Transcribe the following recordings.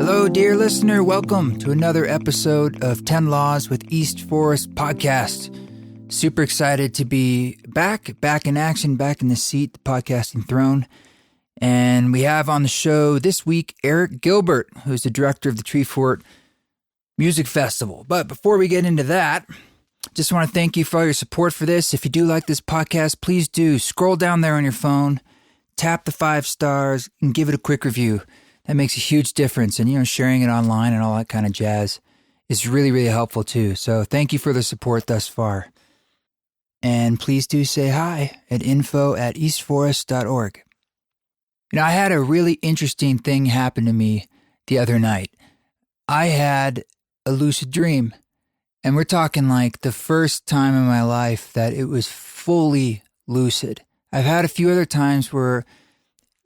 Hello, dear listener. Welcome to another episode of 10 Laws with East Forest podcast. Super excited to be back in action, back in the seat, the podcasting throne. And we have on the show this week, Eric Gilbert, who's the director of the Treefort Music Festival. But before we get into that, just want to thank you for all your support for this. If you do like this podcast, please do scroll down there on your phone, tap the 5 stars, and give it a quick review. That makes a huge difference. And, sharing it online and all that kind of jazz is really, really helpful too. So thank you for the support thus far. And please do say hi at info@eastforest.org. I had a really interesting thing happen to me the other night. I had a lucid dream. And we're talking like the first time in my life that it was fully lucid. I've had a few other times where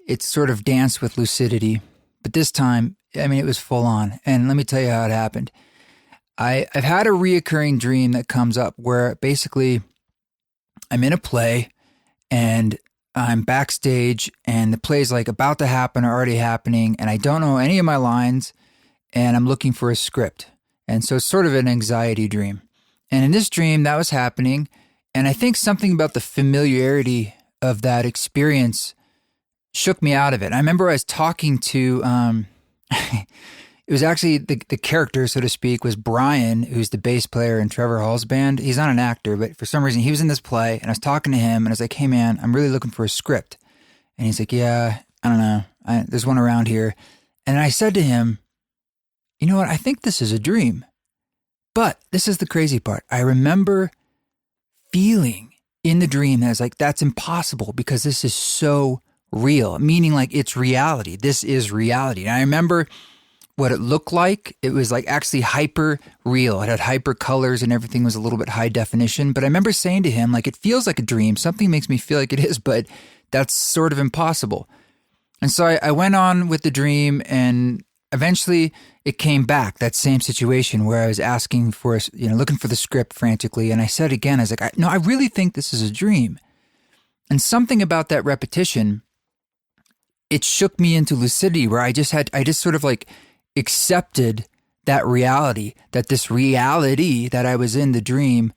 it's sort of danced with lucidity. But this time, it was full on. And let me tell you how it happened. I've had a reoccurring dream that comes up where basically I'm in a play and I'm backstage and the play's like about to happen or already happening. And I don't know any of my lines and I'm looking for a script. And so it's sort of an anxiety dream. And in this dream, that was happening. And I think something about the familiarity of that experience shook me out of it. I remember I was talking to, it was actually the character, so to speak, was Brian, who's the bass player in Trevor Hall's band. He's not an actor, but for some reason he was in this play and I was talking to him and I was like, hey man, I'm really looking for a script. And he's like, yeah, I don't know. There's one around here. And I said to him, you know what? I think this is a dream. But this is the crazy part. I remember feeling in the dream that I was like, that's impossible because this is so real, meaning like it's reality. This is reality. And I remember what it looked like. It was like actually hyper real. It had hyper colors and everything was a little bit high definition. But I remember saying to him, like, it feels like a dream. Something makes me feel like it is, but that's sort of impossible. And so I went on with the dream and eventually it came back, that same situation where I was asking for, looking for the script frantically. And I said again, I was like, no, I really think this is a dream. And something about that repetition, it shook me into lucidity where I just sort of like accepted that reality, that this reality that I was in the dream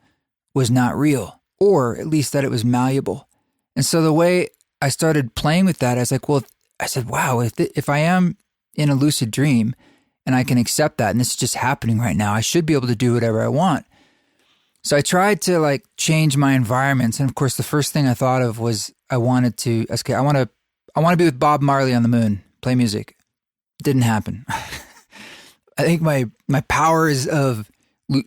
was not real, or at least that it was malleable. And so the way I started playing with that, I was like, well, I said, wow, if I am in a lucid dream and I can accept that, and this is just happening right now, I should be able to do whatever I want. So I tried to like change my environments. And of course, the first thing I thought of was I want to be with Bob Marley on the moon, play music. It didn't happen. I think my powers of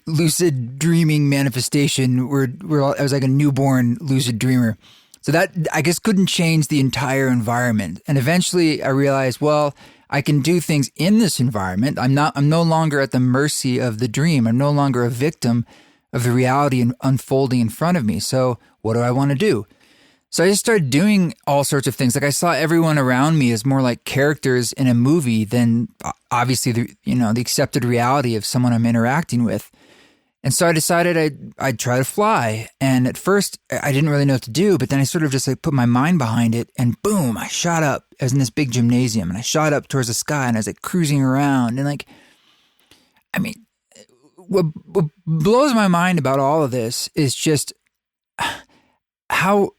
lucid dreaming manifestation I was like a newborn lucid dreamer. So that I guess couldn't change the entire environment. And eventually I realized, well, I can do things in this environment. I'm no longer at the mercy of the dream. I'm no longer a victim of the reality unfolding in front of me. So what do I want to do? So I just started doing all sorts of things. Like I saw everyone around me as more like characters in a movie than obviously the accepted reality of someone I'm interacting with. And so I decided I'd try to fly. And at first I didn't really know what to do, but then I sort of just like put my mind behind it and boom, I shot up. I was in this big gymnasium and I shot up towards the sky and I was like cruising around and what blows my mind about all of this is just how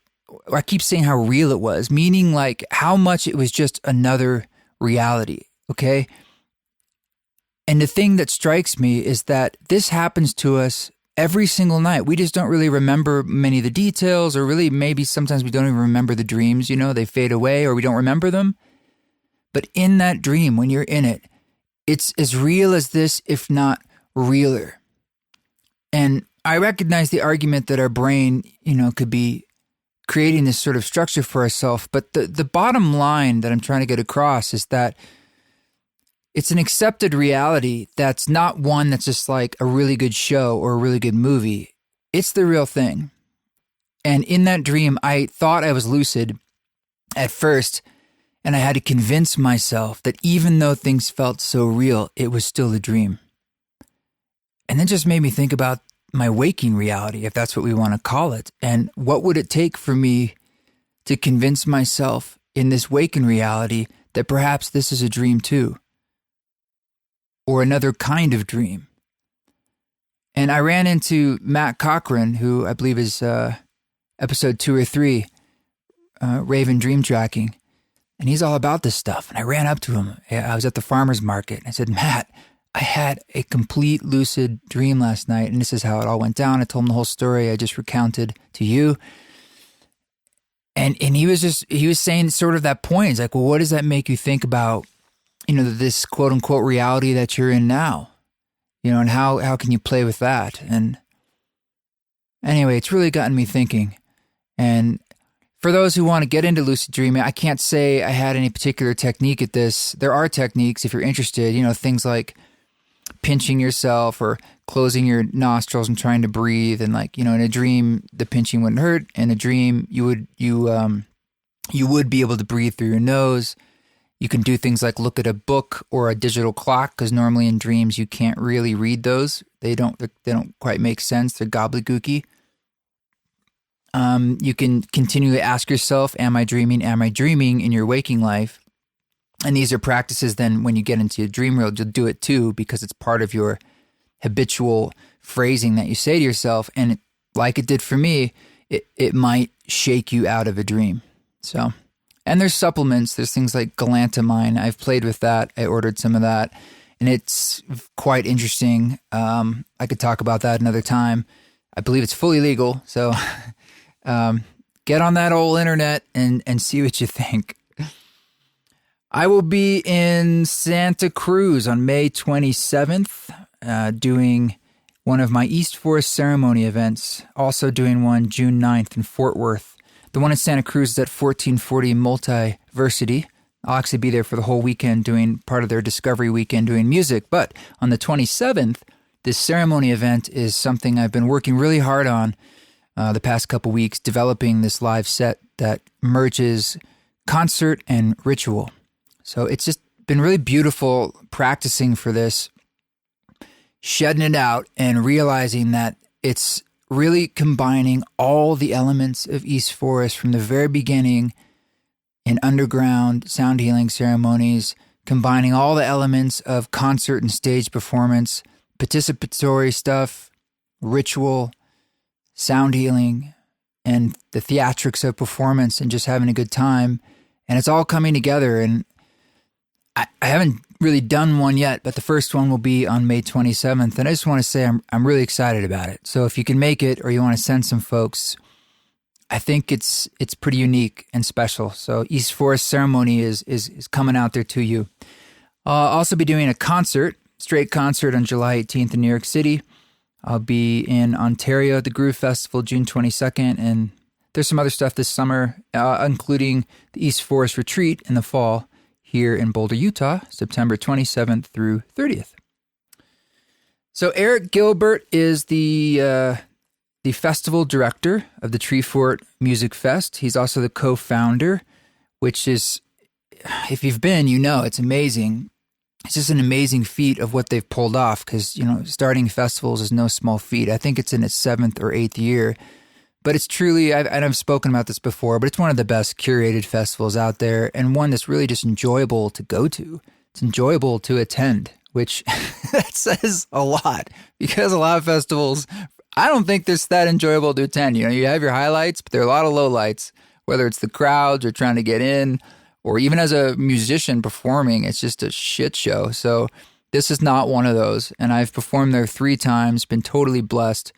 I keep saying how real it was, meaning like how much it was just another reality, okay? And the thing that strikes me is that this happens to us every single night. We just don't really remember many of the details, or really maybe sometimes we don't even remember the dreams, they fade away or we don't remember them. But in that dream, when you're in it, it's as real as this, if not realer. And I recognize the argument that our brain, could be creating this sort of structure for ourselves. But the bottom line that I'm trying to get across is that it's an accepted reality that's not one that's just like a really good show or a really good movie. It's the real thing. And in that dream, I thought I was lucid at first, and I had to convince myself that even though things felt so real, it was still a dream. And then just made me think about my waking reality, if that's what we want to call it. And what would it take for me to convince myself in this waking reality that perhaps this is a dream too? or another kind of dream. And I ran into Matt Cochran, who I believe is episode 2 or 3, Raven Dream Tracking. And he's all about this stuff. And I ran up to him. I was at the farmer's market. And I said, Matt, I had a complete lucid dream last night. And this is how it all went down. I told him the whole story I just recounted to you. And he was saying sort of that point. He's like, well, what does that make you think about, this quote unquote reality that you're in now? And how can you play with that? And anyway, it's really gotten me thinking. And for those who want to get into lucid dreaming, I can't say I had any particular technique at this. There are techniques if you're interested, things like pinching yourself or closing your nostrils and trying to breathe. And in a dream, the pinching wouldn't hurt. In a dream, you would be able to breathe through your nose. You can do things like look at a book or a digital clock, because normally in dreams you can't really read those. They don't quite make sense. They're gobbledygooky. You can continually ask yourself, am I dreaming? Am I dreaming in your waking life? And these are practices then when you get into your dream world, you'll do it too, because it's part of your habitual phrasing that you say to yourself. And like it did for me, it might shake you out of a dream. So, and there's supplements. There's things like galantamine. I've played with that. I ordered some of that, and it's quite interesting. I could talk about that another time. I believe it's fully legal. So get on that old internet and see what you think. I will be in Santa Cruz on May 27th, doing one of my East Forest ceremony events. Also doing one June 9th in Fort Worth. The one in Santa Cruz is at 1440 Multiversity. I'll actually be there for the whole weekend doing part of their Discovery Weekend doing music. But on the 27th, this ceremony event is something I've been working really hard on the past couple weeks, developing this live set that merges concert and ritual. So it's just been really beautiful practicing for this, shedding it out and realizing that it's really combining all the elements of East Forest from the very beginning in underground sound healing ceremonies, combining all the elements of concert and stage performance, participatory stuff, ritual, sound healing, and the theatrics of performance and just having a good time. And it's all coming together. And I haven't really done one yet, but the first one will be on May 27th. And I just want to say I'm really excited about it. So if you can make it or you want to send some folks, I think it's pretty unique and special. So East Forest Ceremony is coming out there to you. I'll also be doing a concert, straight concert on July 18th in New York City. I'll be in Ontario at the Groove Festival June 22nd. And there's some other stuff this summer, including the East Forest Retreat in the fall here in Boulder, Utah, September 27th through 30th. So Eric Gilbert is the festival director of the Treefort Music Fest. He's also the co-founder, which is, if you've been, it's amazing. It's just an amazing feat of what they've pulled off because, starting festivals is no small feat. I think it's in its 7th or 8th year. But it's truly, I've spoken about this before, but it's one of the best curated festivals out there and one that's really just enjoyable to go to. It's enjoyable to attend, which that says a lot because a lot of festivals, I don't think they're that enjoyable to attend. You have your highlights, but there are a lot of lowlights, whether it's the crowds or trying to get in, or even as a musician performing, it's just a shit show. So this is not one of those. And I've performed there 3 times, been totally blessed.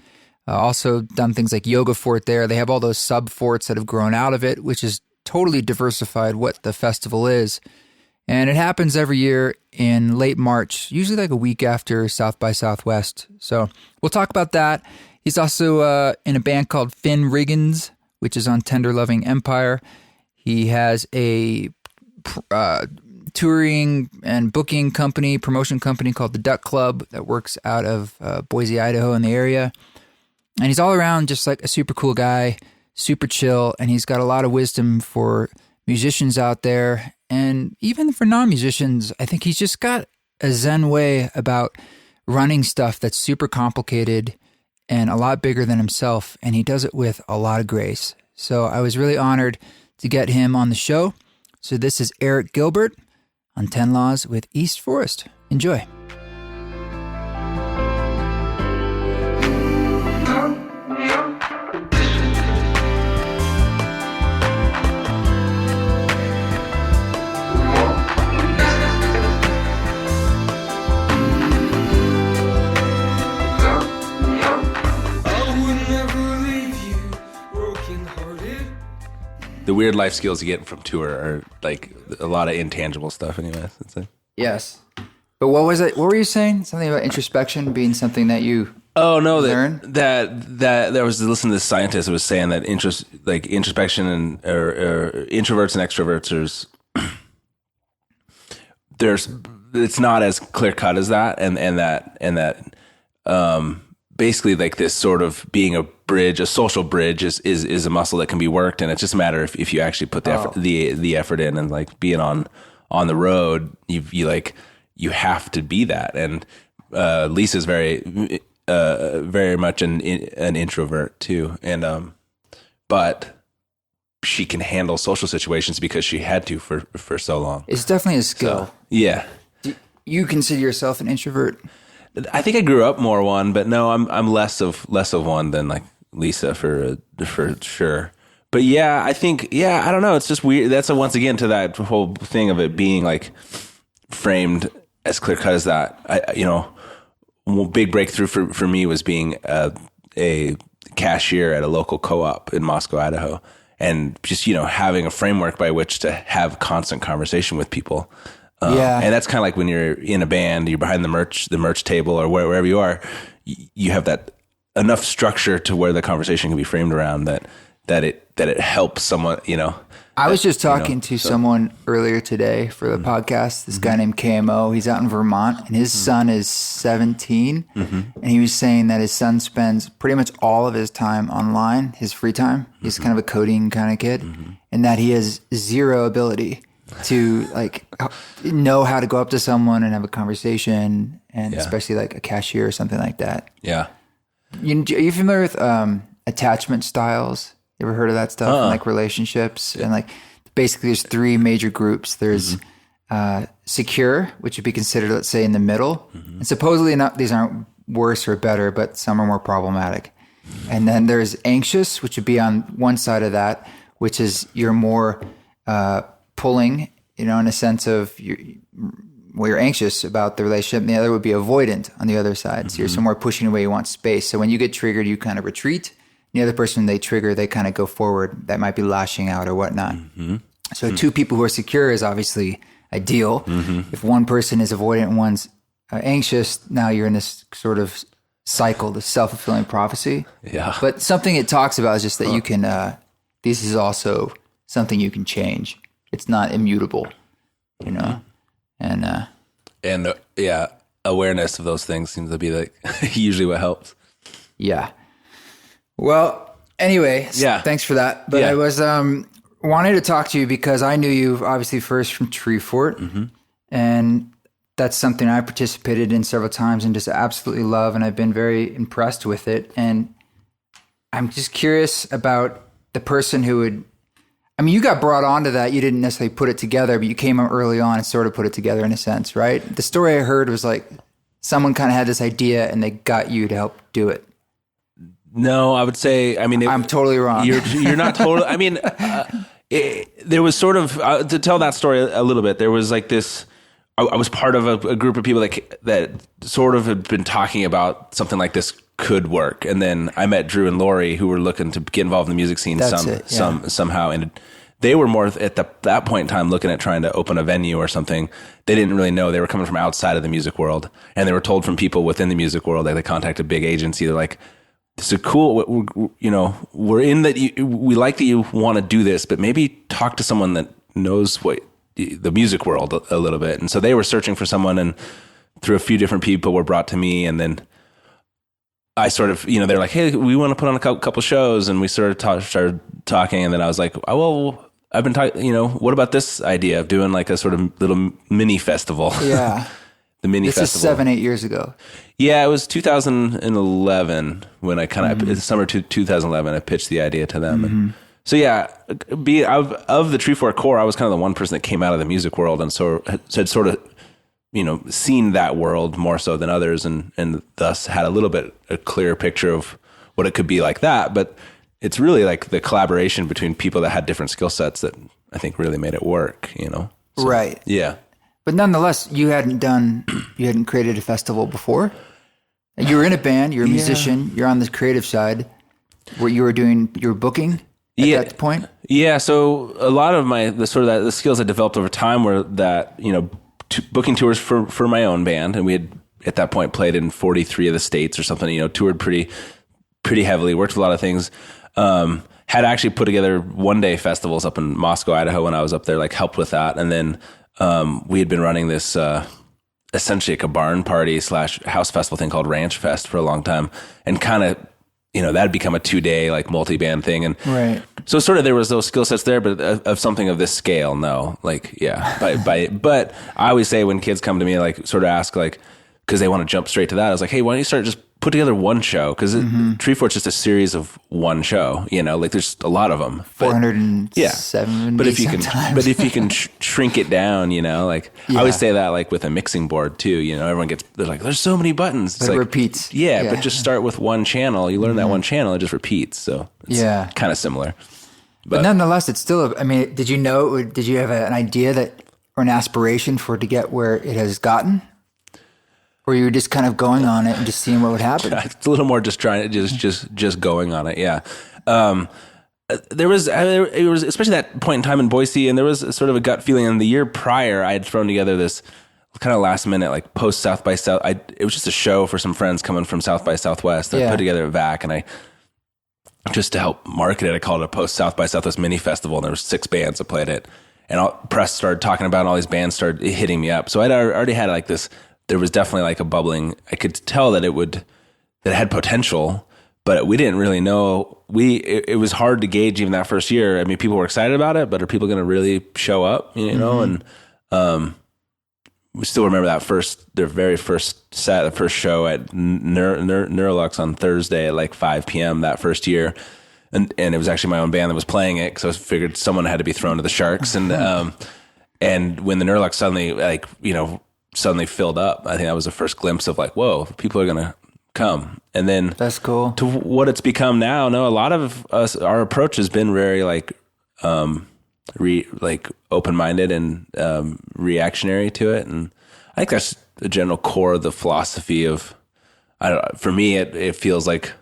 Also done things like Yoga Fort there. They have all those sub-forts that have grown out of it, which is totally diversified what the festival is. And it happens every year in late March, usually like a week after South by Southwest. So we'll talk about that. He's also in a band called Finn Riggins, which is on Tender Loving Empire. He has a touring and booking company, promotion company called the Duck Club that works out of Boise, Idaho in the area. And he's all around just like a super cool guy, super chill, and he's got a lot of wisdom for musicians out there. And even for non-musicians, I think he's just got a Zen way about running stuff that's super complicated and a lot bigger than himself, and he does it with a lot of grace. So I was really honored to get him on the show. So this is Eric Gilbert on 10 Laws with East Forest. Enjoy. the weird life skills you get from tour are like a lot of intangible stuff anyways. Yes. But what was it? What were you saying? Something about introspection being something that you learn? That there was listening to this scientist who was saying that introspection and or introverts and extroverts it's not as clear cut as that, and that basically like this sort of being a social bridge is a muscle that can be worked, and it's just a matter if you actually put the effort in, and like being on the road, you have to be that. And Lisa's very much an introvert too, and but she can handle social situations because she had to for so long. It's definitely a skill. So, yeah. Do you consider yourself an introvert? I think I grew up more one, but no, I'm less of one than like Lisa for sure. But yeah, I think I don't know. It's just weird. That's once again to that whole thing of it being like framed as clear cut as that. Big breakthrough for me was being a cashier at a local co-op in Moscow, Idaho, and just having a framework by which to have constant conversation with people. And that's kind of like when you're in a band, you're behind the merch table or wherever you are, you have that enough structure to where the conversation can be framed around that it helps someone, I was just talking to someone earlier today for the podcast, this guy named KMO. He's out in Vermont, and his son is 17, and he was saying that his son spends pretty much all of his time online, his free time. He's kind of a coding kind of kid, and that he has zero ability to like know how to go up to someone and have a conversation, and especially like a cashier or something like that. Yeah. Are you familiar with attachment styles? You ever heard of that stuff in like relationships? And like basically there's three major groups. There's secure, which would be considered, let's say, in the middle. And supposedly these aren't worse or better, but some are more problematic. And then there's anxious, which would be on one side of that, which is you're more pulling, in a sense of you're anxious about the relationship. And the other would be avoidant on the other side. So you're somewhere pushing away, you want space. So when you get triggered, you kind of retreat. The other person they trigger, they kind of go forward. That might be lashing out or whatnot. So two people who are secure is obviously ideal. If one person is avoidant and one's anxious, now you're in this sort of cycle, the self-fulfilling prophecy. Yeah. But something it talks about is just that you can, this is also something you can change. It's not immutable, and awareness of those things seems to be like usually what helps. Yeah. Well, anyway, thanks for that. But I was wanted to talk to you because I knew you obviously first from Treefort, and that's something I participated in several times and just absolutely love, and I've been very impressed with it. And I'm just curious about the person who would, you got brought onto that. You didn't necessarily put it together, but you came up early on and sort of put it together in a sense, right? The story I heard was like someone kind of had this idea and they got you to help do it. No, I would say, I'm totally wrong. You're not totally, there was sort of, to tell that story a little bit, there was like this, I was part of a group of people that sort of had been talking about something like this could work. And then I met Drew and Lori, who were looking to get involved in the music scene somehow. And they were more at that point in time looking at trying to open a venue or something. They didn't really know. They were coming from outside of the music world. And they were told from people within the music world, like they contacted a big agency. They're like, this is cool. We're in that. We like that you want to do this, but maybe talk to someone that knows the music world a little bit. And so they were searching for someone, and through a few different people were brought to me. And then I sort of, they're like, hey, we want to put on a couple shows. And we started talking. And then I was like, oh, well, I've been talking, what about this idea of doing like a sort of little mini festival? Yeah. The mini festival. This is 7-8 years ago. Yeah, it was 2011 when I kind of, summer 2011, I pitched the idea to them. And so yeah, of the Treefort core, I was kind of the one person that came out of the music world and so had sort of, seen that world more so than others, and thus had a little bit a clearer picture of what it could be like that. But it's really like the collaboration between people that had different skill sets that I think really made it work, So, right. Yeah. But nonetheless, you hadn't created a festival before. You were in a band, you're a musician, you're on the creative side where you were booking. at that point? Yeah. So a lot of the skills I developed over time were that, booking tours for my own band. And we had at that point played in 43 of the states or something, toured pretty heavily, worked with a lot of things. Had actually put together one-day festivals up in Moscow, Idaho when I was up there, like helped with that. And then we had been running this essentially like a barn party / house festival thing called Ranch Fest for a long time, and kind of, that had become a 2-day like multi-band thing. And right. So sort of there was those skill sets there, but of something of this scale, no. Like, yeah. But I always say when kids come to me, like sort of ask like, because they want to jump straight to that, I was like, hey, why don't you start just put together one show? Because Treefort's just a series of one show, like there's a lot of them. 407. But if you can shrink it down, like I always say that like with a mixing board too, everyone they're like, there's so many buttons. It's it like, repeats. Yeah, but just start with one channel. You learn that one channel, it just repeats. So it's kind of similar. But nonetheless, it's still, did you have an idea that, or an aspiration for it to get where it has gotten? Or you were just kind of going on it and just seeing what would happen? It's a little more just trying to just going on it. Yeah. It was especially that point in time in Boise, and there was sort of a gut feeling. And the year prior, I had thrown together this kind of last minute, like post South by South. It was just a show for some friends coming from South by Southwest that I put together a VAC, and just to help market it, I called it a post South by Southwest mini festival, and there were 6 bands that played it. And press started talking about it, and all these bands started hitting me up. So I'd already had like this. There was definitely like a bubbling. I could tell that it had potential, but we didn't really know. It was hard to gauge even that first year. I mean, people were excited about it, but are people going to really show up? And we still remember their very first set, the first show at Neurolux on Thursday at like 5 p.m. that first year, and it was actually my own band that was playing it, because I figured someone had to be thrown to the sharks. And when the Neurolux suddenly filled up, I think that was the first glimpse of like, whoa, people are going to come. And then that's cool. To what it's become now. No, a lot of us, our approach has been very like, open-minded and, reactionary to it. And I think that's the general core of the philosophy of, for me, it feels like,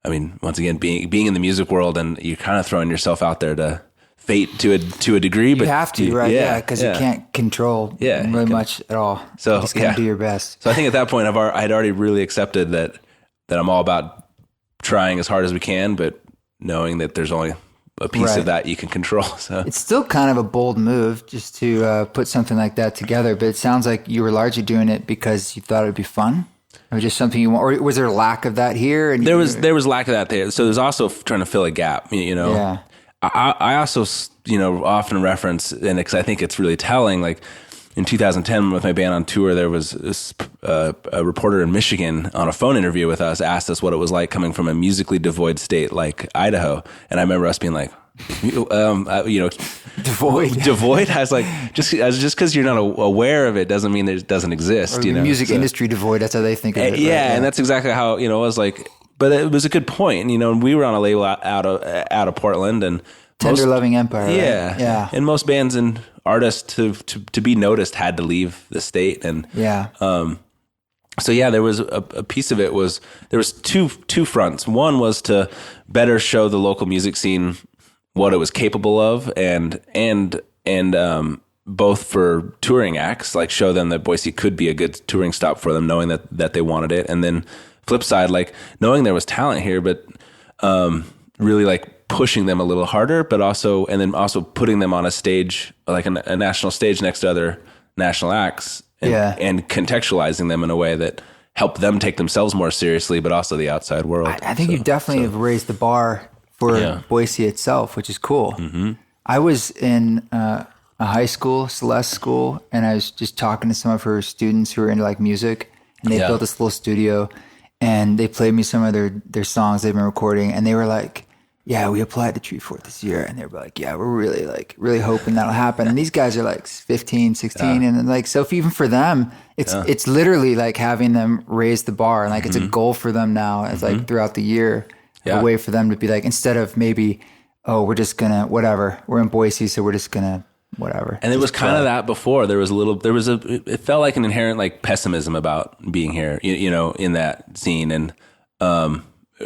once again, being in the music world, and you're kind of throwing yourself out there to fate to a degree, but you have to, right? Yeah, because you can't control really much at all. So you just gotta do your best. So I think at that point, I'd already really accepted that I'm all about trying as hard as we can, but knowing that there's only a piece of that you can control. So it's still kind of a bold move just to put something like that together. But it sounds like you were largely doing it because you thought it would be fun. Or just something you want, or was there a lack of that here? And there was lack of that there. So there's also trying to fill a gap. Yeah. I also, often reference, and because I think it's really telling, like in 2010 with my band on tour, there was this, a reporter in Michigan on a phone interview with us asked us what it was like coming from a musically devoid state like Idaho. And I remember us being like, devoid. I was like, just because you're not aware of it doesn't mean it doesn't exist. Or music industry devoid. That's how they think of it. Yeah, and that's exactly how it was like. But it was a good point, and we were on a label out of Portland, and Tender Loving Empire. Yeah, right? Yeah. And most bands and artists to be noticed had to leave the state, and so there was a piece of it was there was two fronts. One was to better show the local music scene what it was capable of, and both for touring acts, like show them that Boise could be a good touring stop for them, knowing that they wanted it, and then flip side, like knowing there was talent here, but really like pushing them a little harder, but also putting them on a stage, like a national stage next to other national acts, and contextualizing them in a way that helped them take themselves more seriously, but also the outside world. I think you definitely have raised the bar for Boise itself, which is cool. Mm-hmm. I was in a high school, Celeste school, and I was just talking to some of her students who were into like music, and they built this little studio. And they played me some of their songs they've been recording, and they were like, "Yeah, we applied to Treefort this year," and they were like, "Yeah, we're really hoping that'll happen." And these guys are like 15, 16, and like so. Even for them, it's literally like having them raise the bar, and like it's a goal for them now. It's like throughout the year, a way for them to be like, instead of maybe, we're just gonna whatever. We're in Boise, so we're just gonna whatever. And it was kind of that before. It felt like an inherent like pessimism about being here, in that scene. And, it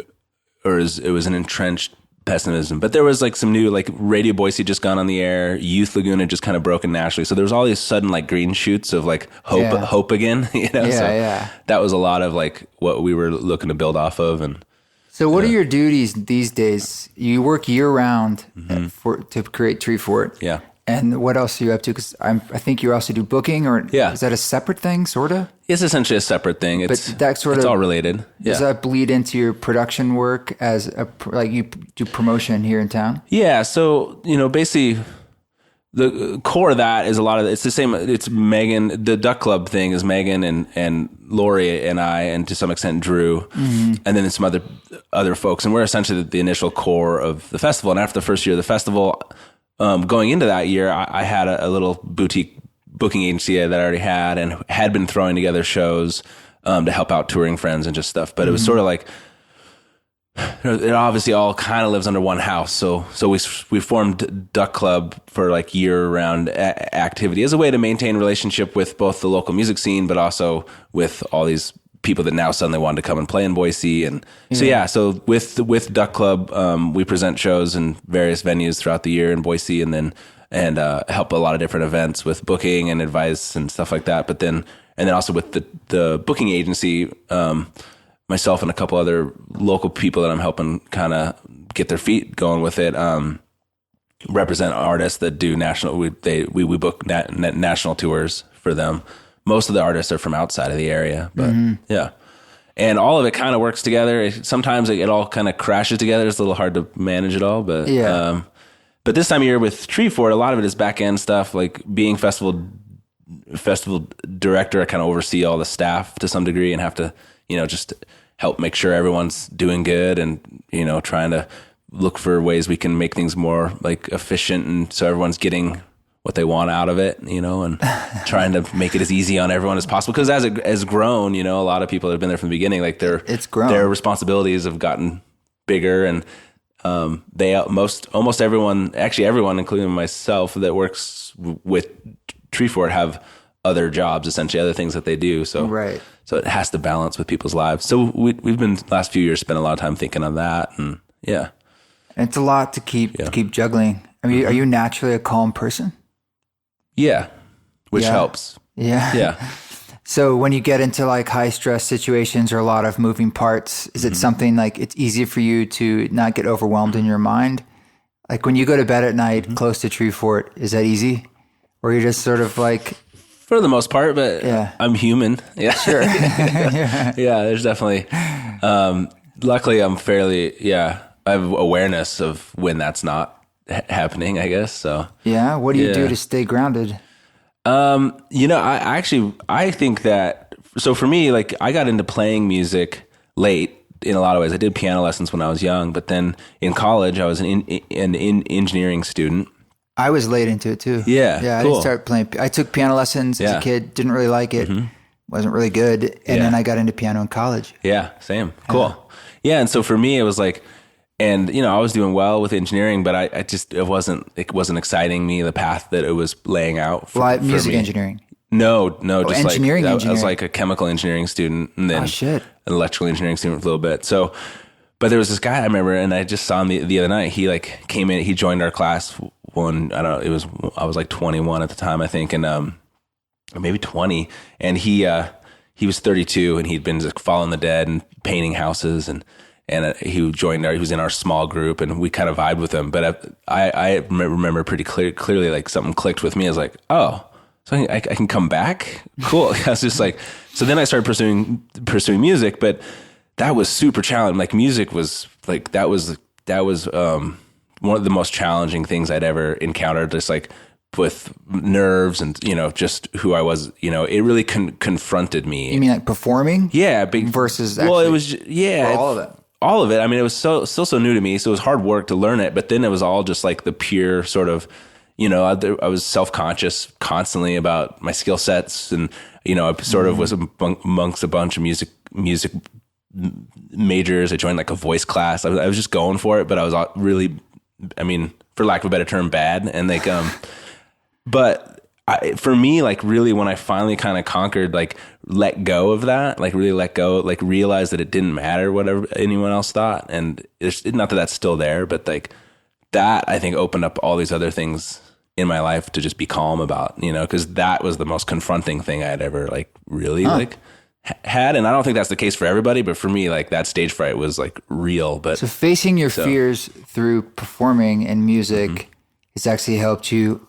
was an entrenched pessimism. But there was like some new, like Radio Boise just gone on the air. Youth Lagoon had just kind of broken nationally. So there was all these sudden like green shoots of like hope again. So that was a lot of like what we were looking to build off of. And so what are your duties these days? You work year round to create Treefort. Yeah. And what else are you up to? Because I think you also do booking, or is that a separate thing, sort of? It's essentially a separate thing. It's all related. Yeah. Does that bleed into your production work as like you do promotion here in town? Yeah. So, basically the core of that is it's the same. It's Megan, the Duck Club thing is Megan and Lori and I, and to some extent Drew, and then some other folks. And we're essentially the initial core of the festival. And after the first year of the festival, going into that year, I had a little boutique booking agency that I already had and had been throwing together shows to help out touring friends and just stuff. But it was sort of like, it obviously all kind of lives under one house. So we formed Duck Club for like year-round activity as a way to maintain relationship with both the local music scene, but also with all these people that now suddenly wanted to come and play in Boise. And so with Duck Club, we present shows in various venues throughout the year in Boise, and help a lot of different events with booking and advice and stuff like that. But then also with the booking agency, myself and a couple other local people that I'm helping kind of get their feet going with it, represent artists that do national, we book national tours for them. Most of the artists are from outside of the area, but yeah. And all of it kind of works together. Sometimes it all kind of crashes together. It's a little hard to manage it all, but but this time of year with Treefort, a lot of it is back end stuff, like being festival director. I kind of oversee all the staff to some degree and have to, just help make sure everyone's doing good and, trying to look for ways we can make things more like efficient. And so everyone's getting what they want out of it, and trying to make it as easy on everyone as possible. Because as grown, a lot of people that have been there from the beginning, like their responsibilities have gotten bigger, and almost everyone, including myself, that works with Treefort have other jobs, essentially other things that they do. So it has to balance with people's lives. So we've been last few years spent a lot of time thinking on that, and yeah, and it's a lot to keep juggling. I mean, are you naturally a calm person? Yeah, which helps. Yeah. So when you get into like high stress situations or a lot of moving parts, is it something like it's easy for you to not get overwhelmed in your mind? Like when you go to bed at night close to Treefort, is that easy? Or you're just sort of like... For the most part, but I'm human. Yeah. Sure. Yeah, there's definitely... luckily, I'm fairly... I have awareness of when that's not happening, I guess. So yeah, what do you do to stay grounded? I think that, so for me, like I got into playing music late in a lot of ways. I did piano lessons when I was young, but then in college I was an engineering student. I was late into it too. Yeah, I didn't start playing. I took piano lessons as a kid, didn't really like it, wasn't really good, and then I got into piano in college. Yeah, same. Cool. Yeah, and so for me it was like, and I was doing well with engineering, but it wasn't exciting me, the path that it was laying out for music me. Engineering. No, just engineering. I was like a chemical engineering student, and then an electrical engineering student for a little bit. So, but there was this guy I remember, and I just saw him the other night. He like came in, he joined our class when I was like 21 at the time, I think, and or maybe 20, and he was 32, and he'd been just following the dead and painting houses, and he was in our small group, and we kind of vibed with him. But I remember pretty clearly, like something clicked with me. I was like, oh, so I can come back? Cool. I was just like, so then I started pursuing music, but that was super challenging. Like music was like, that was one of the most challenging things I'd ever encountered, just like with nerves and, just who I was, it really confronted me. You mean like performing? Yeah. Versus actually, well, it was, all of it. All of it. I mean, it was still so new to me, so it was hard work to learn it. But then it was all just like the pure sort of, I was self-conscious constantly about my skill sets, and I sort of was amongst a bunch of music majors. I joined like a voice class. I was just going for it, but I was really, I mean, for lack of a better term, bad. And like, but for me, like really when I finally kind of conquered, like let go of that, like really let go, like realize that it didn't matter whatever anyone else thought. And it's not that that's still there, but like that I think opened up all these other things in my life to just be calm about, you know, because that was the most confronting thing I had ever like really like had. And I don't think that's the case for everybody, but for me, like that stage fright was like real. But so facing your fears through performing and music has actually helped you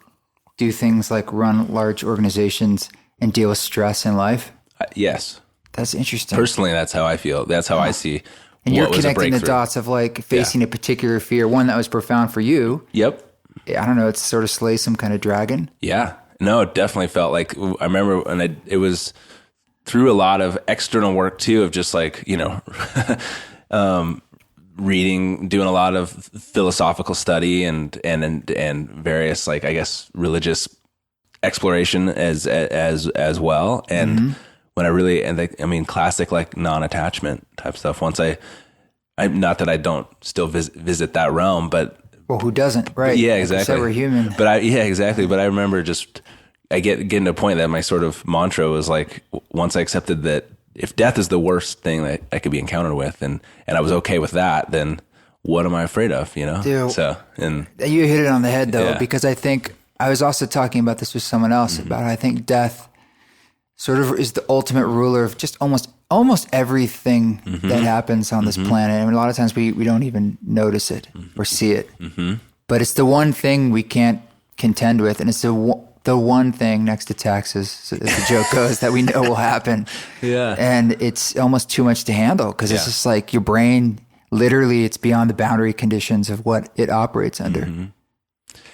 do things like run large organizations and deal with stress in life. Yes. That's interesting. Personally, that's how I feel. That's how I see. And you're connecting the dots of like facing a particular fear, one that was profound for you. Yep. I don't know. It's sort of slay some kind of dragon. Yeah. No, it definitely felt like, I remember when it was through a lot of external work too, of just like, you know, reading, doing a lot of philosophical study and various, like, I guess, religious exploration as well. And when I really, I mean, classic, like non-attachment type stuff. Once I'm not that I don't still visit that realm, but well, who doesn't, right? Yeah, exactly. Like we're human. But exactly. But I remember I getting to a point that my sort of mantra was like, once I accepted that if death is the worst thing that I could be encountered with, and I was okay with that, then what am I afraid of? You know. Dude, so and you hit it on the head though, because I think I was also talking about this with someone else about how I think death sort of is the ultimate ruler of just almost everything that happens on this planet. I mean, a lot of times we don't even notice it or see it, but it's the one thing we can't contend with, and it's the one thing next to taxes, as the joke goes, that we know will happen. Yeah, and it's almost too much to handle because it's just like your brain. Literally, it's beyond the boundary conditions of what it operates under.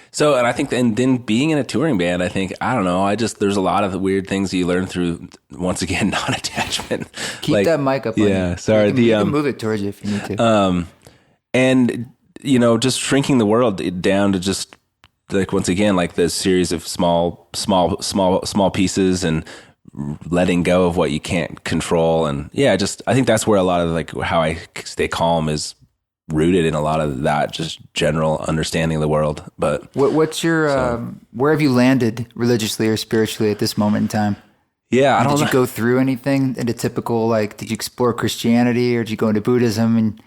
So, and I think, and then being in a touring band, I think, I don't know, there's a lot of the weird things you learn through, once again, non-attachment. Keep that mic up. Yeah, sorry. You can move it towards you if you need to. And, you know, just shrinking the world down to just, like, once again, like this series of small pieces and letting go of what you can't control. And I think that's where a lot of like how I stay calm is rooted in a lot of that, just general understanding of the world. But what's your where have you landed religiously or spiritually at this moment in time? Yeah, did you go through anything in a typical, like, did you explore Christianity or did you go into Buddhism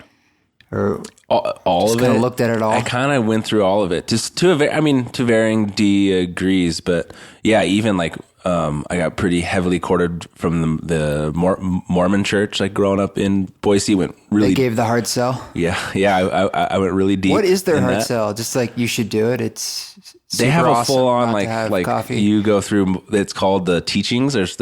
or all of it? Kind of looked at it all. I kind of went through all of it, just to varying degrees. But yeah, even like I got pretty heavily courted from the Mormon church, like growing up in Boise. Went really. They gave the hard sell. Yeah. I went really deep. What is their hard sell? Just like you should do it. It's they have a awesome full on like coffee. You go through. It's called the teachings. There's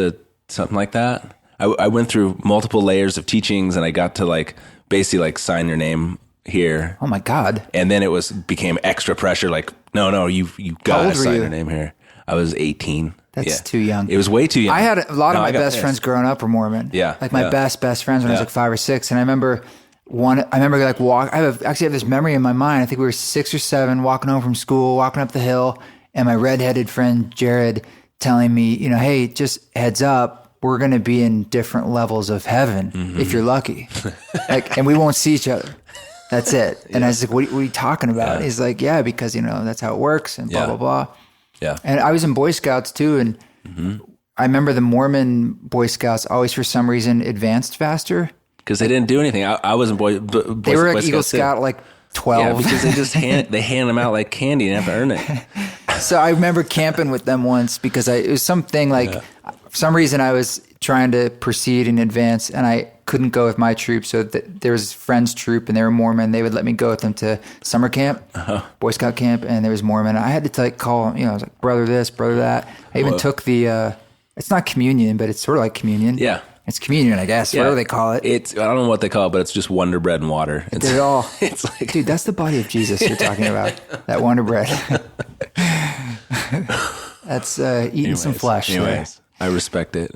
something like that. I went through multiple layers of teachings, and I got to like basically like sign your name here. Oh my God! And then became extra pressure. Like no, you gotta sign your name here. I was 18. That's too young. It was way too young. I had a lot of my best friends growing up were Mormon. Yeah. Like my best friends when I was like 5 or 6. And I remember like I actually have this memory in my mind. I think we were 6 or 7 walking home from school, walking up the hill, and my redheaded friend Jared telling me, you know, hey, just heads up, we're going to be in different levels of heaven if you're lucky. And we won't see each other. That's it. And I was like, what are you talking about? He's like, yeah, because, you know, that's how it works and blah, blah, blah. Yeah. And I was in Boy Scouts too. And I remember the Mormon Boy Scouts always, for some reason, advanced faster. Because they didn't do anything. I was in Boy They were like Eagle Scout, like 12. Yeah, because they just hand them out like candy and have to earn it. So I remember camping with them once because it was something like, for some reason I was trying to proceed in advance and I couldn't go with my troop. So there was friends troop and they were Mormon. They would let me go with them to summer camp, Boy Scout camp, and there was Mormon. I had to like call, you know, I was like, brother this, brother that. I even took it's not communion, but it's sort of like communion. Yeah. It's communion, I guess. Yeah. Whatever they call it. I don't know what they call it, but it's just Wonder Bread and water. They're all. It's like, dude, that's the body of Jesus you're talking about. That Wonder Bread. That's eating some flesh. Anyways, I respect it.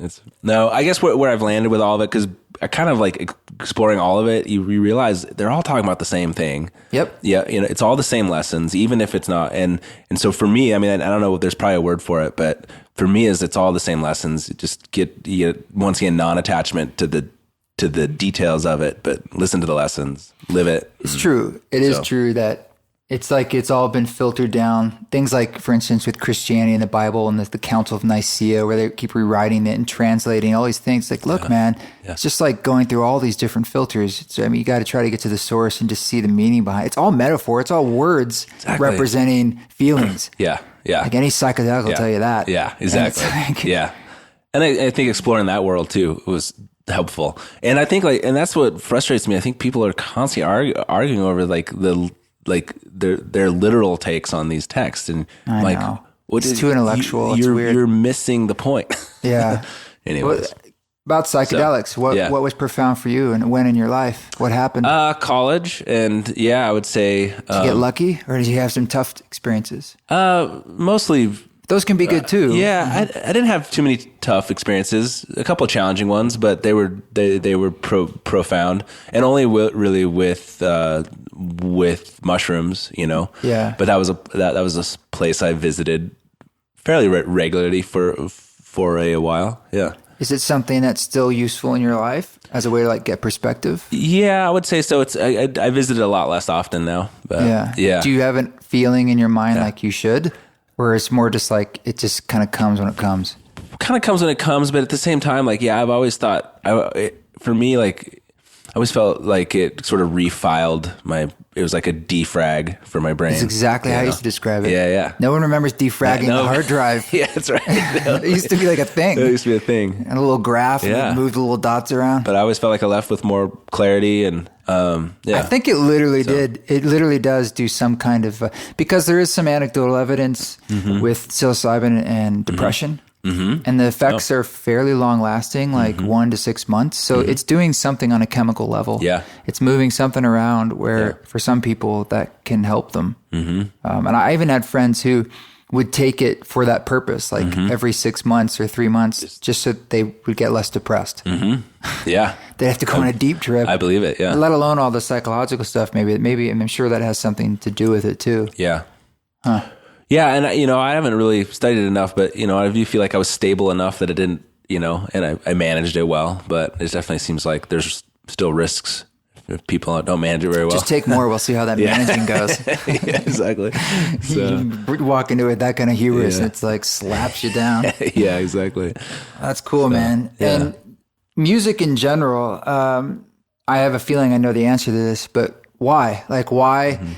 I guess where I've landed with all of it, because I kind of like exploring all of it, you realize they're all talking about the same thing. Yep. Yeah, you know, it's all the same lessons, even if it's not. And so for me, I mean, I don't know, there's probably a word for it, but for me, it's all the same lessons. Just get once again non-attachment to the details of it, but listen to the lessons, live it. It's true. It is true that It's like it's all been filtered down. Things like, for instance, with Christianity and the Bible and the Council of Nicaea, where they keep rewriting it and translating all these things. Like, look, man, it's just like going through all these different filters. I mean, you got to try to get to the source and just see the meaning behind it. It's all metaphor. It's all words representing feelings. Yeah. Like any psychedelic will tell you that. Yeah, exactly. Yeah. And I think exploring that world too was helpful. And I think and that's what frustrates me. I think people are constantly arguing over their literal takes on these texts, and I know. It's too intellectual. It's weird. You're missing the point. Yeah. Anyways. About psychedelics, what was profound for you and when in your life? What happened? College, and I would say... Did you get lucky, or did you have some tough experiences? Mostly... Those can be good too. I didn't have too many tough experiences. A couple of challenging ones, but they were profound, and only really with mushrooms, Yeah. But that was a place I visited fairly regularly for a while. Yeah. Is it something that's still useful in your life as a way to get perspective? Yeah, I would say so. I visit it a lot less often now. But yeah. Do you have a feeling in your mind like you should? Or it's more just it just kind of comes when it comes? Kind of comes when it comes, but at the same time, I've always thought, for me, I always felt like it sort of refiled it was like a defrag for my brain. That's exactly how I used to describe it. Yeah. No one remembers defragging the hard drive. Yeah, that's right. It used to be like a thing. It used to be a thing. And a little graph, and moved the little dots around. But I always felt like I left with more clarity, and I think it literally did. It literally does do some kind of, because there is some anecdotal evidence with psilocybin and depression. Mm-hmm. And the effects are fairly long lasting, 1 to 6 months. So it's doing something on a chemical level. Yeah. It's moving something around where for some people that can help them. Mm-hmm. And I even had friends who would take it for that purpose, every 6 months or 3 months, just so they would get less depressed. Mm-hmm. Yeah. They'd have to go on a deep trip. I believe it, yeah. Let alone all the psychological stuff. Maybe I'm sure that has something to do with it too. Yeah. Huh. Yeah, and I haven't really studied it enough, but I do feel like I was stable enough that it didn't, and I managed it well. But it definitely seems like there's still risks if people don't manage it very well. Just take more. We'll see how that managing goes. Yeah, exactly. So you walk into it with that kind of hubris, and it's slaps you down. Yeah, exactly. That's cool, man. Yeah. And music in general, I have a feeling I know the answer to this, but why? Why? Mm-hmm.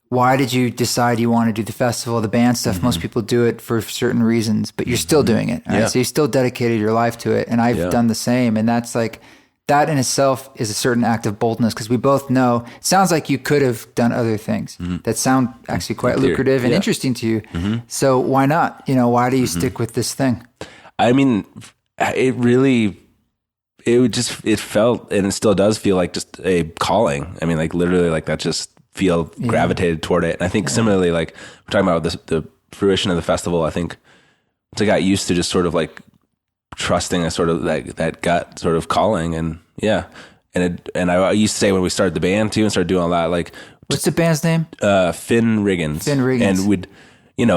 Why did you decide you want to do the festival, the band stuff? Mm-hmm. Most people do it for certain reasons, but you're still doing it. Right? Yeah. So you still dedicated your life to it. And I've done the same. And that's that in itself is a certain act of boldness, because we both know it sounds like you could have done other things that sound actually quite lucrative and interesting to you. Mm-hmm. So why not? Why do you stick with this thing? I mean, it felt, and it still does feel like just a calling. I mean, literally that just gravitated toward it. And I think similarly, we're talking about the fruition of the festival, I think once I got used to just sort of trusting a sort of that gut sort of calling, and and I used to say when we started the band too and started doing all that, what's the band's name? Finn Riggins. And we'd,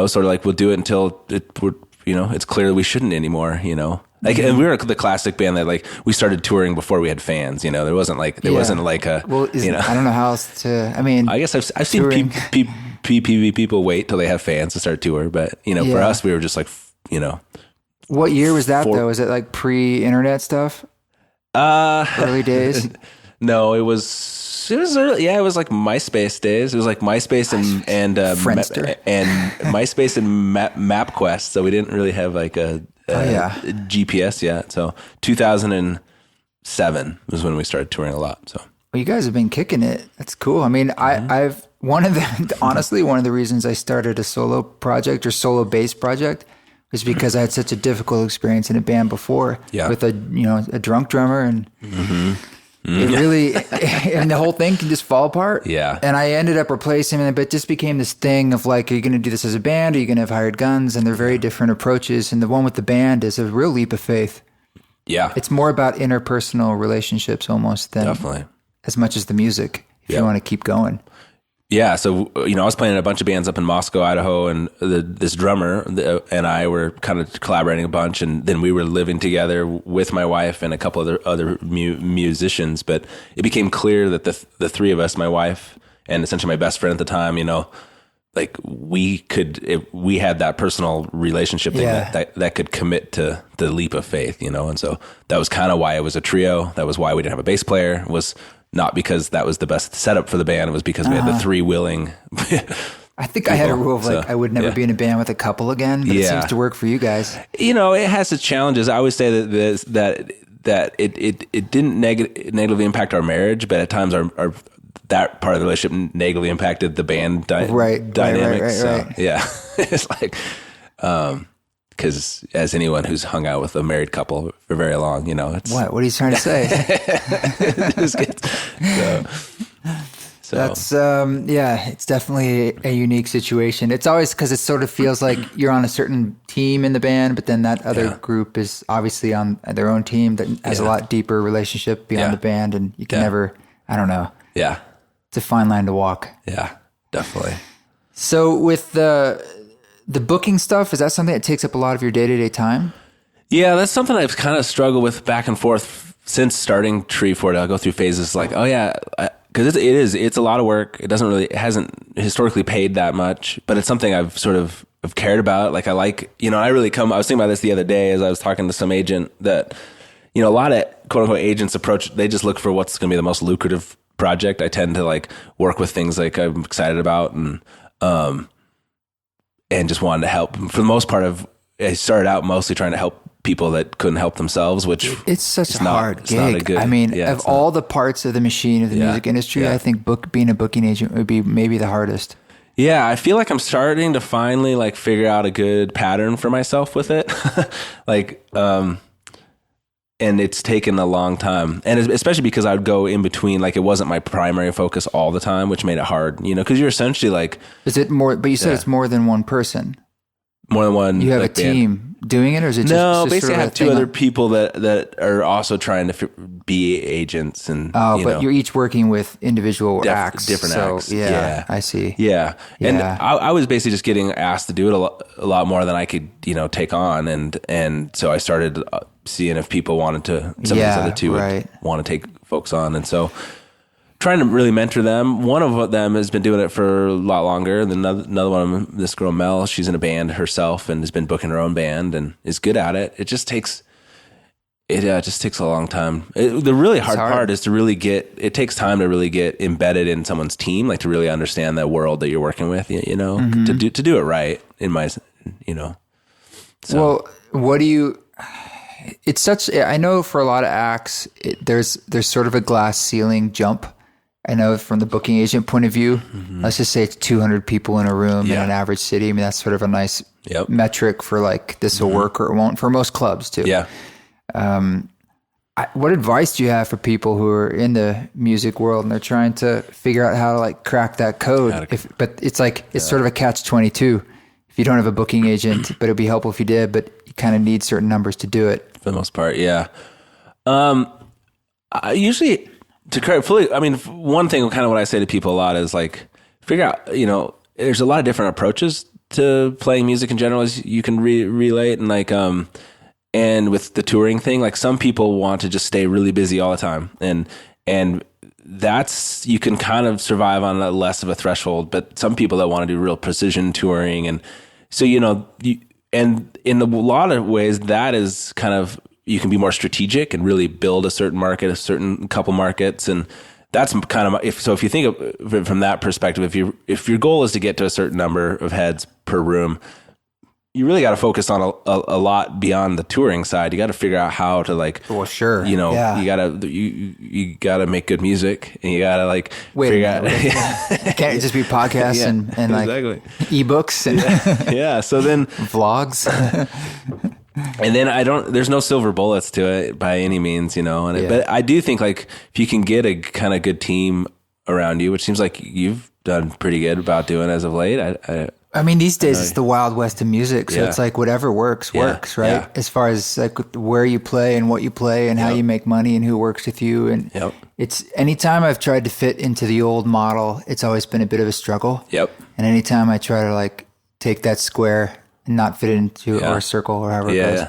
sort of we'll do it until it's clear that we shouldn't anymore, and we were the classic band that we started touring before we had fans. There wasn't wasn't a I don't know how else to. I mean, I guess I've seen PPV people wait till they have fans to start tour, but for us we were just What year was that though? Was it pre-internet stuff? Early days? No, it was early. Yeah, it was MySpace days. It was MySpace and Friendster and MySpace and MapQuest. So we didn't really have a GPS yet. So 2007 was when we started touring a lot. So well, you guys have been kicking it. That's cool. I mean, I've honestly one of the reasons I started a solo project or solo bass project was because I had such a difficult experience in a band before with a drunk drummer, and it really and the whole thing can just fall apart. Yeah. And I ended up replacing him, but it just became this thing of are you going to do this as a band? Are you going to have hired guns? And they're very different approaches. And the one with the band is a real leap of faith. Yeah. It's more about interpersonal relationships almost than definitely as much as the music, if you want to keep going. Yeah, so I was playing in a bunch of bands up in Moscow, Idaho, and this drummer and I were kind of collaborating a bunch, and then we were living together with my wife and a couple other musicians. But it became clear that the three of us, my wife and essentially my best friend at the time, like we had that personal relationship thing that could commit to the leap of faith, and so that was kind of why it was a trio. That was why we didn't have a bass player. It was not because that was the best setup for the band. It was because we had the three willing I think people. I had a rule of like, I would never be in a band with a couple again, but it seems to work for you guys. It has its challenges. I always say that it didn't negatively impact our marriage, but at times our that part of the relationship negatively impacted the band dynamics. Right. Yeah, it's like, because as anyone who's hung out with a married couple for very long, it's what are you trying to say? So that's it's definitely a unique situation. It's always because it sort of feels like you're on a certain team in the band, but then that other group is obviously on their own team that has a lot deeper relationship beyond the band, and you can never, I don't know. Yeah. It's a fine line to walk. Yeah, definitely. So with the booking stuff, is that something that takes up a lot of your day-to-day time? Yeah, that's something I've kind of struggled with back and forth since starting Treefort. I'll go through phases like, because it's a lot of work. It hasn't historically paid that much, but it's something I've sort of cared about. Like I was thinking about this the other day as I was talking to some agent that, a lot of quote unquote agents they just look for what's going to be the most lucrative project. I tend to like work with things like I'm excited about and just wanted to help. For the most part, I started out mostly trying to help people that couldn't help themselves, which it's such a hard gig. Of all the parts of the machine of the music industry, I think being a booking agent would be maybe the hardest. Yeah, I feel like I'm starting to finally like figure out a good pattern for myself with it. And it's taken a long time, and especially because I would go in between, like it wasn't my primary focus all the time, which made it hard, because you're essentially like... Is it more, but you said it's more than one person. More than one. You have a team doing it, or is it just... No, basically I have two other people that are also trying to be agents. And but you're each working with individual acts. Different acts. Yeah, I see. Yeah. And I was basically just getting asked to do it a lot more than I could, take on. And so I started seeing if people wanted to, some of these other two would want to take folks on. And so trying to really mentor them. One of them has been doing it for a lot longer. And another one, this girl Mel, she's in a band herself and has been booking her own band and is good at it. It just takes a long time. The really hard part is it takes time to really get embedded in someone's team, like to really understand that world that you're working with, to do it right in my, So. Well, what do you... I know for a lot of acts, there's sort of a glass ceiling jump. I know from the booking agent point of view, let's just say it's 200 people in a room in an average city. I mean, that's sort of a nice metric for like, this will work or it won't, for most clubs too. Yeah. What advice do you have for people who are in the music world and they're trying to figure out how to like crack that code? But it's like, it's sort of a catch-22. If you don't have a booking agent, but it'd be helpful if you did, but you kind of need certain numbers to do it. For the most part, yeah. I usually, one thing, kind of what I say to people a lot is like, figure out, there's a lot of different approaches to playing music in general as you can relate. And like, and with the touring thing, like some people want to just stay really busy all the time. And that's, you can kind of survive on a less of a threshold, but some people that want to do real precision touring. And so, and in a lot of ways, that is kind of, you can be more strategic and really build a certain market, a certain couple markets. And that's kind of, if you think of it from that perspective, if your goal is to get to a certain number of heads per room, you really got to focus on a lot beyond the touring side. You got to figure out how to like, well, sure. You gotta make good music and you gotta like figure out. Can't it just be podcasts and like ebooks and So then vlogs. And then there's no silver bullets to it by any means, but I do think like if you can get a kind of good team around you, which seems like you've done pretty good about doing as of late. I mean, these days it's the Wild West of music, so it's like whatever works, right? Yeah. As far as like where you play and what you play and how you make money and who works with you. And it's anytime I've tried to fit into the old model, it's always been a bit of a struggle. Yep. And anytime I try to like take that square and not fit it into our circle or however it goes,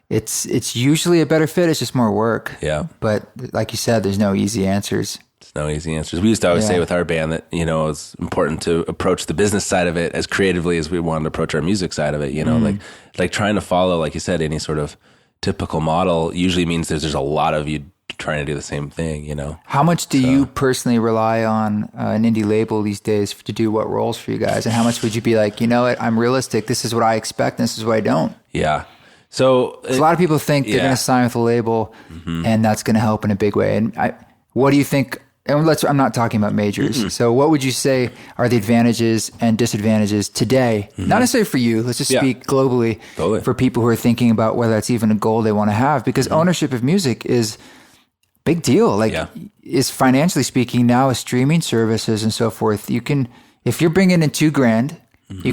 it's usually a better fit. It's just more work. Yeah. But like you said, there's no easy answers. It's no easy answers. We used to always say with our band that, it's important to approach the business side of it as creatively as we wanted to approach our music side of it, like trying to follow, like you said, any sort of typical model usually means there's a lot of you trying to do the same thing, How much do you personally rely on an indie label these days to do what roles for you guys? And how much would you be like, you know what, I'm realistic. This is what I expect. And this is what I don't. Yeah. So a lot of people think they're going to sign with a label and that's going to help in a big way. And what do you think? And I'm not talking about majors. So what would you say are the advantages and disadvantages today? Not necessarily for you. Let's just speak globally for people who are thinking about whether that's even a goal they want to have, because ownership of music is big deal. Like is financially speaking now with streaming services and so forth, you can, if you're bringing in $2,000, you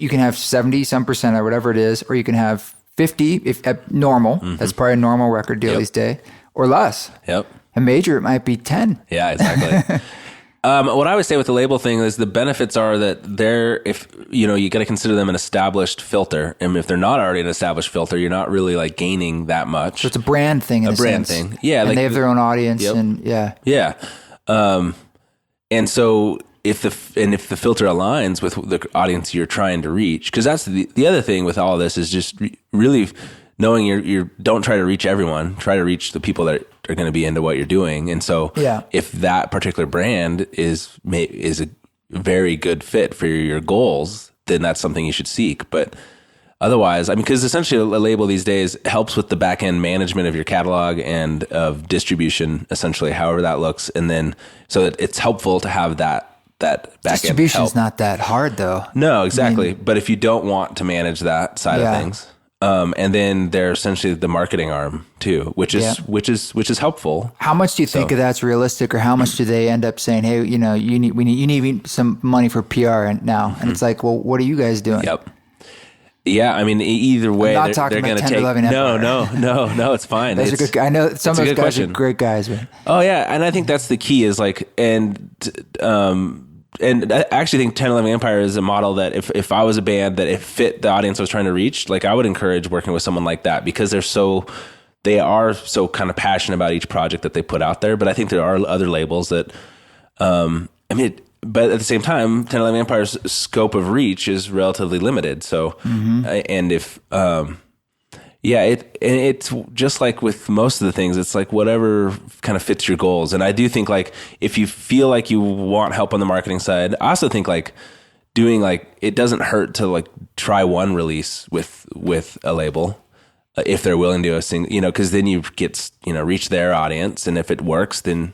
can have 70 some percent or whatever it is, or you can have 50 if at normal, that's probably a normal record deal these days, or less. A major, it might be 10. Yeah, exactly. What I would say with the label thing is the benefits are that you got to consider them an established filter. And if they're not already an established filter, you're not really like gaining that much. So it's a brand thing in a brand sense. thing. Yeah. And they have their own audience and Yeah. And so if the filter aligns with the audience you're trying to reach, because that's the other thing with all this is just really knowing you don't try to reach everyone, try to reach the people that are going to be into what you're doing. And so if that particular brand is a very good fit for your goals, then that's something you should seek. But otherwise, I mean, because essentially a label these days helps with the back end management of your catalog and of distribution, essentially, however that looks. And then so that it's helpful to have that back end distribution's not that hard though. No, exactly. But if you don't want to manage that side of things, and then they're essentially the marketing arm too, which is helpful. How much do you think of that's realistic, or how much do they end up saying, hey, you need some money for PR now? And it's like, well, what are you guys doing? Yep. Yeah, I mean, either way, I'm not talking about 10 to 11 No, it's fine. Those are good. I know some of those guys are great guys. But. Oh yeah, and I think that's the key is like, and I actually think 1011 Empire is a model that if I was a band that it fit the audience I was trying to reach, like I would encourage working with someone like that, because they are so kind of passionate about each project that they put out there. But I think there are other labels that, but at the same time, 1011 Empire's scope of reach is relatively limited. So, and if, it's just like with most of the things, it's like whatever kind of fits your goals. And I do think like if you feel like you want help on the marketing side, I also think like doing like it doesn't hurt to like try one release with a label if they're willing to because then you get reach their audience, and if it works, then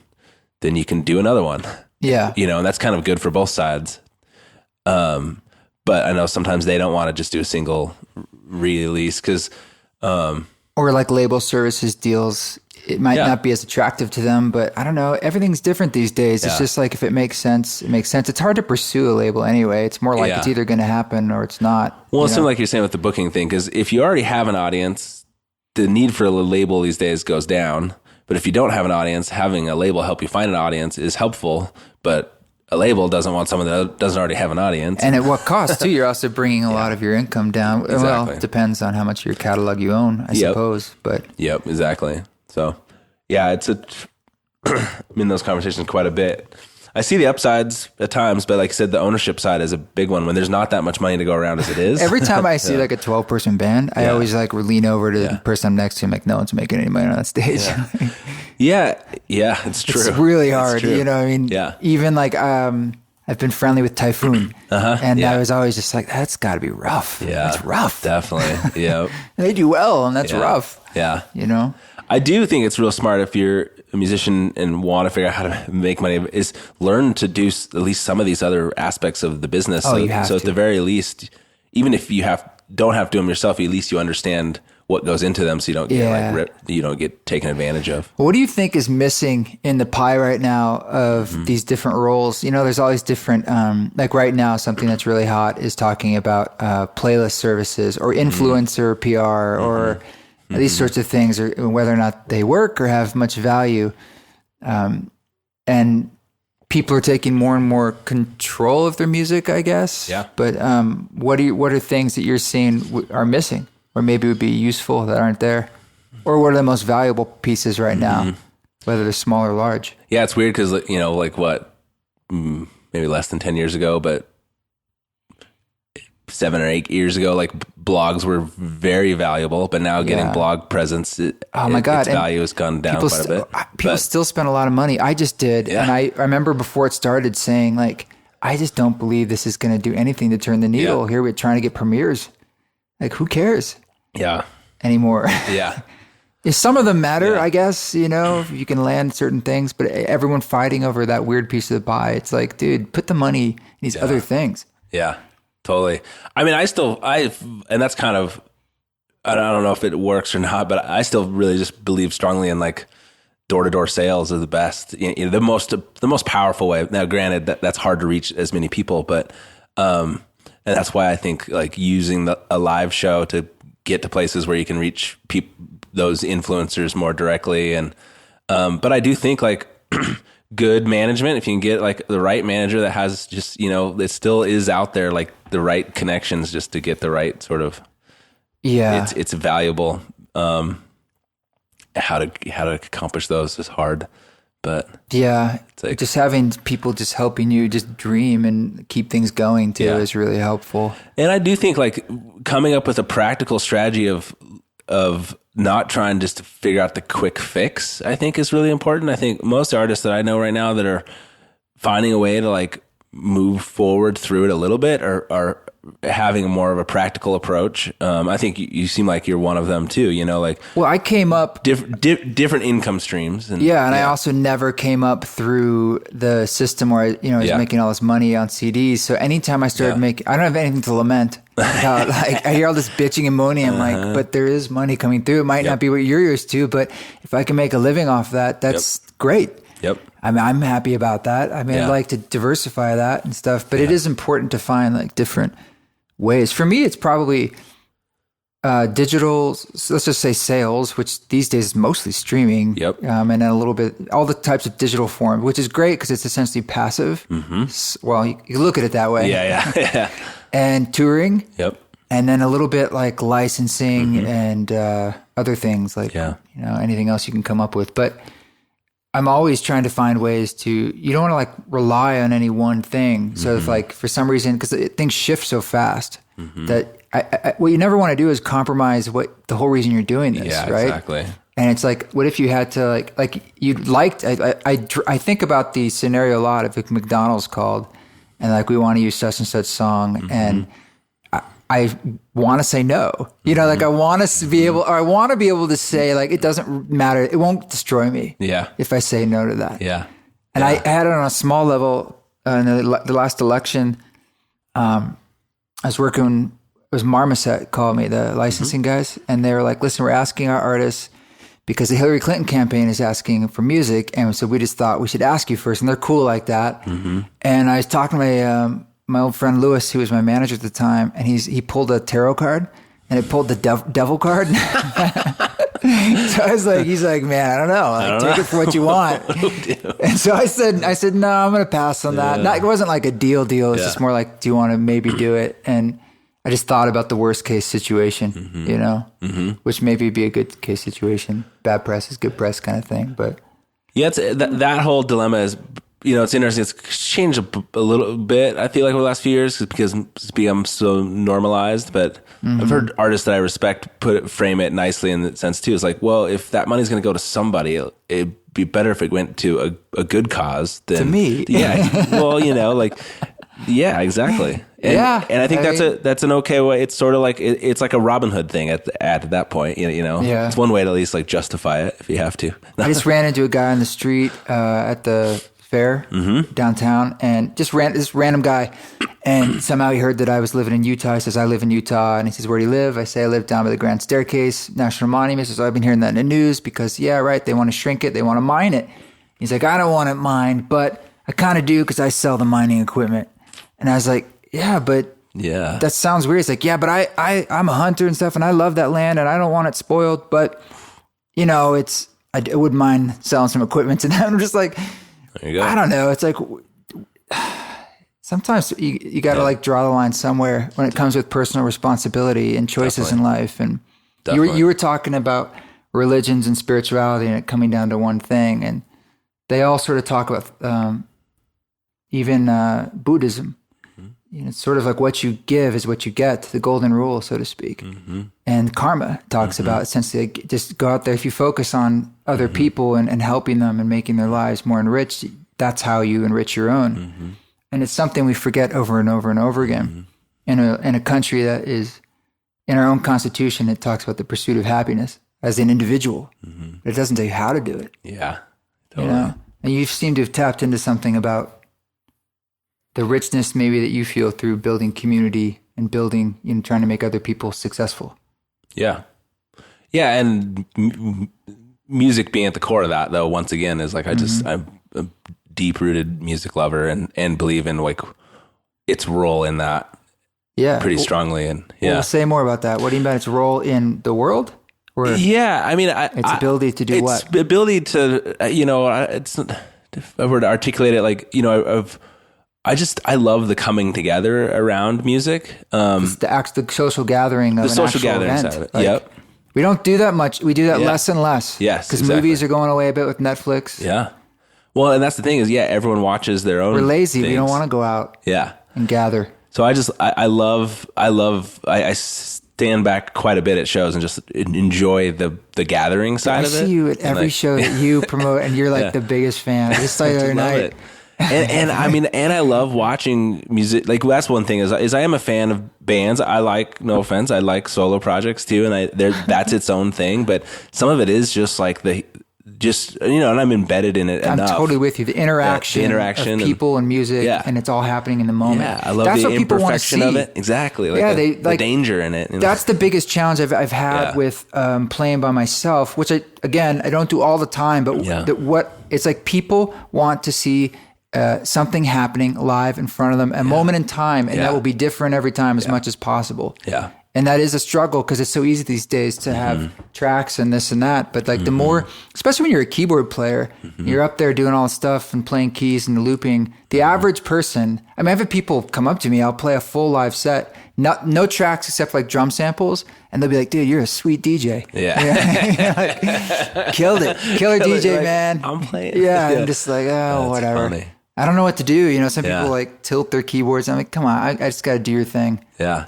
you can do another one. Yeah, and that's kind of good for both sides. But I know sometimes they don't want to just do a single release because. Or like label services deals, it might not be as attractive to them, but I don't know. Everything's different these days. It's just like if it makes sense, it makes sense. It's hard to pursue a label anyway. It's more like it's either going to happen or it's not. Well, it's like you're saying with the booking thing, because if you already have an audience, the need for a label these days goes down. But if you don't have an audience, having a label help you find an audience is helpful. But a label doesn't want someone that doesn't already have an audience. And at what cost, too? You're also bringing a lot of your income down. Exactly. Well, it depends on how much of your catalog you own, I suppose. But Yep, exactly. So, yeah, I'm in those conversations quite a bit. I see the upsides at times, but like I said, the ownership side is a big one when there's not that much money to go around as it is. Every time I see like a 12-person band, I always like lean over to the person I'm next to and like, no one's making any money on that stage. Yeah, it's true. It's really hard. True. Even like I've been friendly with Typhoon, and I was always just like, that's got to be rough. Yeah, it's rough. Definitely. Yeah, they do well, and that's rough. Yeah, I do think it's real smart if you're a musician and want to figure out how to make money is learn to do at least some of these other aspects of the business. So at the very least, even if you don't have to do them yourself, at least you understand what goes into them, so you don't get you don't get taken advantage of. What do you think is missing in the pie right now of these different roles? There's all these different, like right now, something that's really hot is talking about playlist services or influencer PR or these sorts of things, or whether or not they work or have much value. And people are taking more and more control of their music, I guess. Yeah. But what are things that you're seeing are missing, or maybe would be useful that aren't there? Or what are the most valuable pieces right now? whether they're small or large. Yeah, it's weird because, you know, like what, maybe less than 10 years ago, but 7 or 8 years ago, like blogs were very valuable, but now getting blog presence, oh my God, its value has gone down quite a bit. People still spend a lot of money. I just did. And I remember before it started saying, like, I just don't believe this is going to do anything to turn the needle. Yeah. Here we're trying to get premieres. Like, who cares? Yeah. Anymore. Yeah. Some of them matter, I guess, you know, if you can land certain things, but everyone fighting over that weird piece of the pie. It's like, dude, put the money in these other things. Yeah. Totally. I mean, and that's kind of, I don't know if it works or not, but I still really just believe strongly in like door-to-door sales are the best, you know, the most powerful way. Now, granted, that's hard to reach as many people, but, and that's why I think like using a live show to get to places where you can reach those influencers more directly. And, but I do think like, good management, if you can get like the right manager that has just, you know, it still is out there, like the right connections just to get the right sort of, it's valuable. How to accomplish those is hard, but it's like, just having people just helping you just dream and keep things going too is really helpful. And I do think like coming up with a practical strategy of not trying just to figure out the quick fix, I think is really important. I think most artists that I know right now that are finding a way to like move forward through it a little bit are having more of a practical approach. I think you seem like you're one of them too, you know, like, well, I came up different income streams. And I also never came up through the system where, you know, I was making all this money on CDs. So anytime I started making, I don't have anything to lament about. Like, I hear all this bitching and moaning. I'm like, but there is money coming through. It might not be what you're used to, but if I can make a living off that, that's great. Yep. I mean, I'm happy about that. I mean, I'd like to diversify that and stuff, but it is important to find like different ways. For me, it's probably digital, let's just say sales, which these days is mostly streaming. Yep. And then a little bit, all the types of digital form, which is great because it's essentially passive. Well, you look at it that way. Yeah. And touring. Yep. And then a little bit like licensing and other things like, you know, anything else you can come up with. But I'm always trying to find ways to, you don't want to like rely on any one thing. So if like for some reason, because things shift so fast that what you never want to do is compromise what the whole reason you're doing this, right? Exactly. And it's like, what if you had to like you'd liked, I think about the scenario a lot if McDonald's called and like, we want to use such and such song and I want to say no, you know, like I want to be able, or I want to be able to say like, it doesn't matter. It won't destroy me. Yeah. If I say no to that. Yeah. And I had it on a small level in the last election. I was working, it was Marmoset called me, the licensing guys. And they were like, listen, we're asking our artists because the Hillary Clinton campaign is asking for music. And so we just thought we should ask you first. And they're cool like that. And I was talking to my old friend Lewis, who was my manager at the time, and he pulled a tarot card, and it pulled the devil card. So I was like, he's like, man, I don't know, like, take it for what you want. And so I said, no, I'm going to pass on that. It wasn't like a deal. It's just more like, do you want to maybe do it? And I just thought about the worst case situation, you know, which maybe be a good case situation. Bad press is good press kind of thing, but yeah, it's that whole dilemma is. You know, it's interesting. It's changed a little bit, I feel like, over the last few years because it's become so normalized. But I've heard artists that I respect frame it nicely in the sense, too. It's like, well, if that money's going to go to somebody, it'd be better if it went to a good cause than... To me. Yeah. Well, you know, like... Yeah, exactly. And I think that's an okay way. It's sort of like it's like a Robin Hood thing at that point. You know, it's one way to at least like justify it if you have to. I just ran into a guy on the street at the fair downtown, and this random guy, and somehow he heard that I was living in Utah. He says, I live in Utah, and he says, where do you live? I say, I live down by the Grand Staircase National Monument. He says, I've been hearing that in the news because they want to shrink it, they want to mine it. He's like, I don't want it mined, but I kind of do because I sell the mining equipment. And I was like, that sounds weird. It's like, but I'm a hunter and stuff, and I love that land, and I don't want it spoiled, but you know, I wouldn't mind selling some equipment to them. I'm just like, there you go. I don't know. It's like sometimes you got to like draw the line somewhere when it comes with personal responsibility and choices in life. And you were talking about religions and spirituality and it coming down to one thing. And they all sort of talk about even Buddhism. You know, it's sort of like what you give is what you get, the golden rule, so to speak. And karma talks about essentially just go out there. If you focus on other people and helping them and making their lives more enriched, that's how you enrich your own. And it's something we forget over and over and over again. In a country that is, in our own constitution, it talks about the pursuit of happiness as an individual. But it doesn't tell you how to do it. Yeah, totally. You know? And you seem to have tapped into something about the richness maybe that you feel through building community and building, you know, trying to make other people successful. Yeah. Yeah. And music being at the core of that, though, once again, is like, I'm a deep rooted music lover and believe in like its role in that pretty strongly. And Well, say more about that. What do you mean by its role in the world? Or I mean, its ability to do what? Its ability to, you know, it's, if I were to articulate it, like, you know, I love the coming together around music. The social gathering of the an social actual gathering event. side of it. Like, we don't do that much. We do that less and less. Yes, because movies are going away a bit with Netflix. Yeah. Well, and that's the thing is, everyone watches their own. We're lazy. things. We don't want to go out. And gather. So I stand back quite a bit at shows and just enjoy the gathering side of it. I see you at every show that you promote, and you're like the biggest fan. I just saw you the other night. And I mean, and I love watching music. Like that's one thing is I am a fan of bands. I like, no offense, I like solo projects too, and that's its own thing. But some of it is just like you know, and I'm embedded in it enough. I'm totally with you. The interaction of people and music, and it's all happening in the moment. Yeah, I love that's the what people want to imperfection see. of it. Exactly. Like the danger in it. You know? That's the biggest challenge I've had with playing by myself, which I don't do all the time, but it's like people want to see something happening live in front of them, a moment in time, and that will be different every time as much as possible. Yeah. And that is a struggle because it's so easy these days to have tracks and this and that. But like the more, especially when you're a keyboard player, you're up there doing all the stuff and playing keys and looping. The average person, I mean, I've had people come up to me, I'll play a full live set, no tracks except like drum samples. And they'll be like, dude, you're a sweet DJ. Like, killed it. Killer DJ, man. I'm playing. I'm just like, whatever. Funny. I don't know what to do. You know, some people like tilt their keyboards. I'm like, come on, I just got to do your thing. Yeah.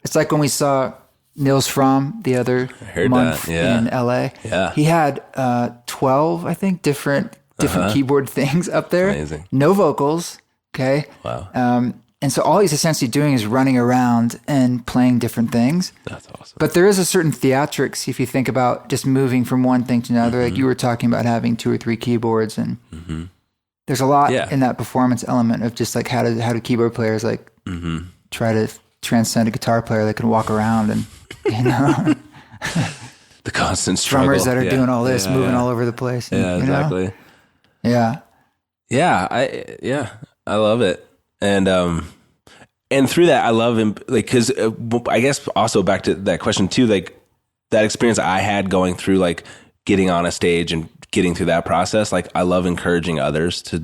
It's like when we saw Nils Fromm the other month in LA. Yeah. He had 12, I think, different keyboard things up there. Amazing. No vocals. Okay. Wow. And so all he's essentially doing is running around and playing different things. That's awesome. But there is a certain theatrics if you think about just moving from one thing to another. Like you were talking about having 2 or 3 keyboards, and there's a lot in that performance element of just like how do keyboard players like try to transcend a guitar player that can walk around and, you know, the constant struggle. Drummers that are doing all this, moving all over the place. And, exactly. You know? I love it. And through that, I love him, like, cause I guess also back to that question too, like that experience I had going through, like getting on a stage and getting through that process. Like I love encouraging others to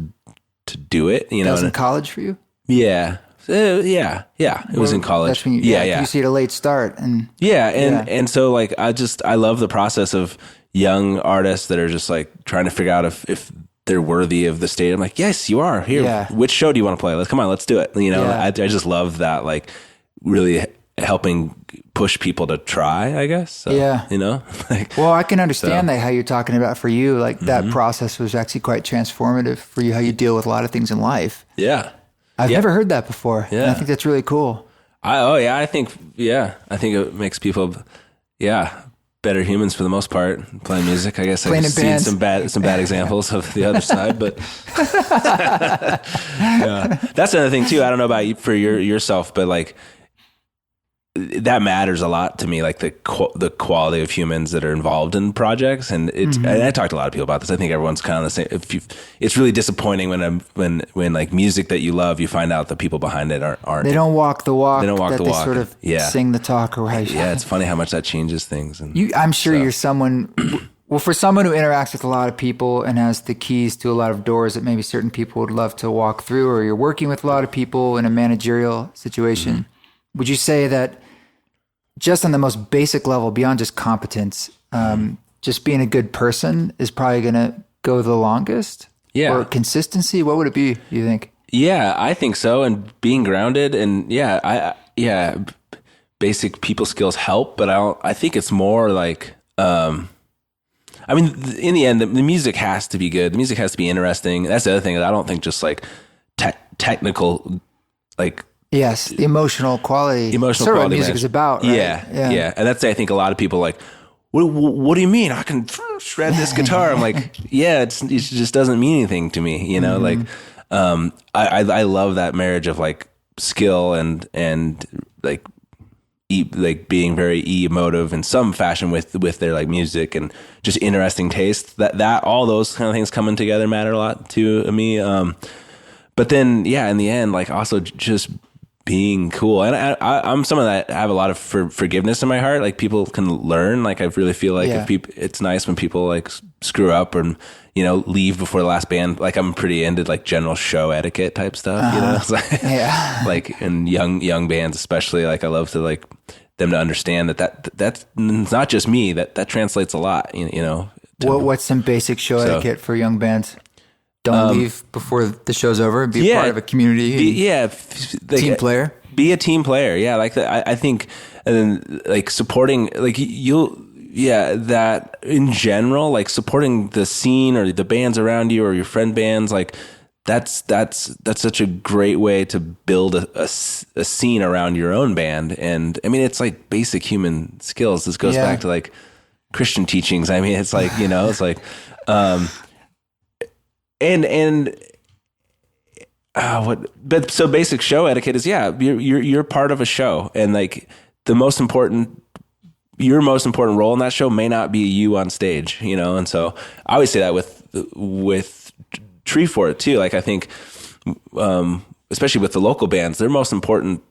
do it, you know. That was in college for you? Yeah. It was in college. That's when you see it a late start. And so like, I love the process of young artists that are just like trying to figure out if they're worthy of the stage. I'm like, yes, you are here. Yeah. Which show do you want to play? Let's do it. You know, I just love that, like really helping push people to try, I guess. So, you know, like, well, I can understand that how you're talking about for you, like that process was actually quite transformative for you, how you deal with a lot of things in life. Yeah. I've never heard that before. Yeah. And I think that's really cool. I think it makes people, better humans for the most part playing music. I guess I've seen some bad examples of the other side, but that's another thing too. I don't know about you for yourself, but like that matters a lot to me, like the quality of humans that are involved in projects. And and I talked to a lot of people about this. I think everyone's kind of the same. It's really disappointing when like music that you love, you find out the people behind it aren't. They don't walk the walk. They don't walk the walk. They sort of sing the talk, or it's funny how much that changes things. And I'm sure you're someone. Well, for someone who interacts with a lot of people and has the keys to a lot of doors that maybe certain people would love to walk through, or you're working with a lot of people in a managerial situation, would you say that just on the most basic level, beyond just competence, just being a good person is probably going to go the longest? Yeah. Or consistency? What would it be, you think? Yeah, I think so. And being grounded and basic people skills help, but I think it's more like, I mean, in the end, the music has to be good. The music has to be interesting. That's the other thing. I don't think just like technical, like, yes, the emotional quality. Sort of what music is about, right? Yeah. And that's, I think a lot of people like, what do you mean? I can shred this guitar. I'm like, yeah, it just doesn't mean anything to me, you know? Like, I love that marriage of like skill and like being very emotive in some fashion with their like music and just interesting taste. That all those kind of things coming together matter a lot to me. But then, yeah, in the end, like also just being cool. And I'm someone that have a lot of forgiveness in my heart. Like people can learn. Like I really feel like it's nice when people like screw up and, you know, leave before the last band. Like I'm pretty into like general show etiquette type stuff, you know? It's like, like in young bands, especially, like I love to like them to understand that's not just me, that translates a lot, you know? What's some basic show etiquette for young bands? Don't leave before the show's over. Be a part of a community. Team player. Be a team player. Yeah, like I think, and then like supporting, like that in general, like supporting the scene or the bands around you or your friend bands, like that's such a great way to build a scene around your own band. And I mean, it's like basic human skills. This goes back to like Christian teachings. I mean, it's like, you know, it's like, so basic show etiquette is, you're part of a show, and like your most important role in that show may not be you on stage, you know? And so I always say that with Treefort too. Like I think, especially with the local bands, their most important,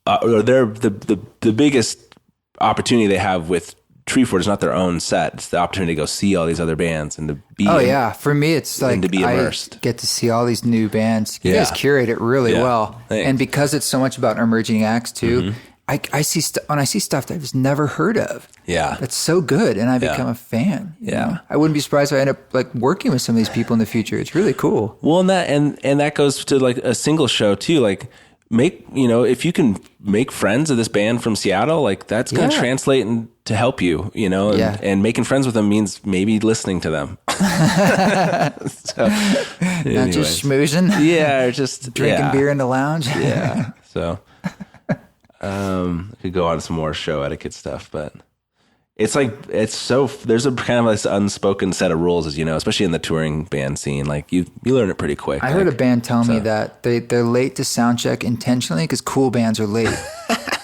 or they're the biggest opportunity they have with Treefort is not their own set. It's the opportunity to go see all these other bands and to be. For me, it's like to be immersed. I get to see all these new bands. You guys curate it really well, and because it's so much about emerging acts too. I see when I see stuff that I've just never heard of. Yeah, that's so good, and I become a fan. You know? I wouldn't be surprised if I end up like working with some of these people in the future. It's really cool. Well, and that goes to like a single show too. Like if you can make friends of this band from Seattle, like that's going to translate to help you, you know, and making friends with them means maybe listening to them. So, not just schmoozing. Yeah. Or just drinking beer in the lounge. Yeah. So, I could go on some more show etiquette stuff, but it's like, there's a kind of this unspoken set of rules, as you know, especially in the touring band scene. Like you learn it pretty quick. I heard a band tell me that they're late to sound check intentionally because cool bands are late.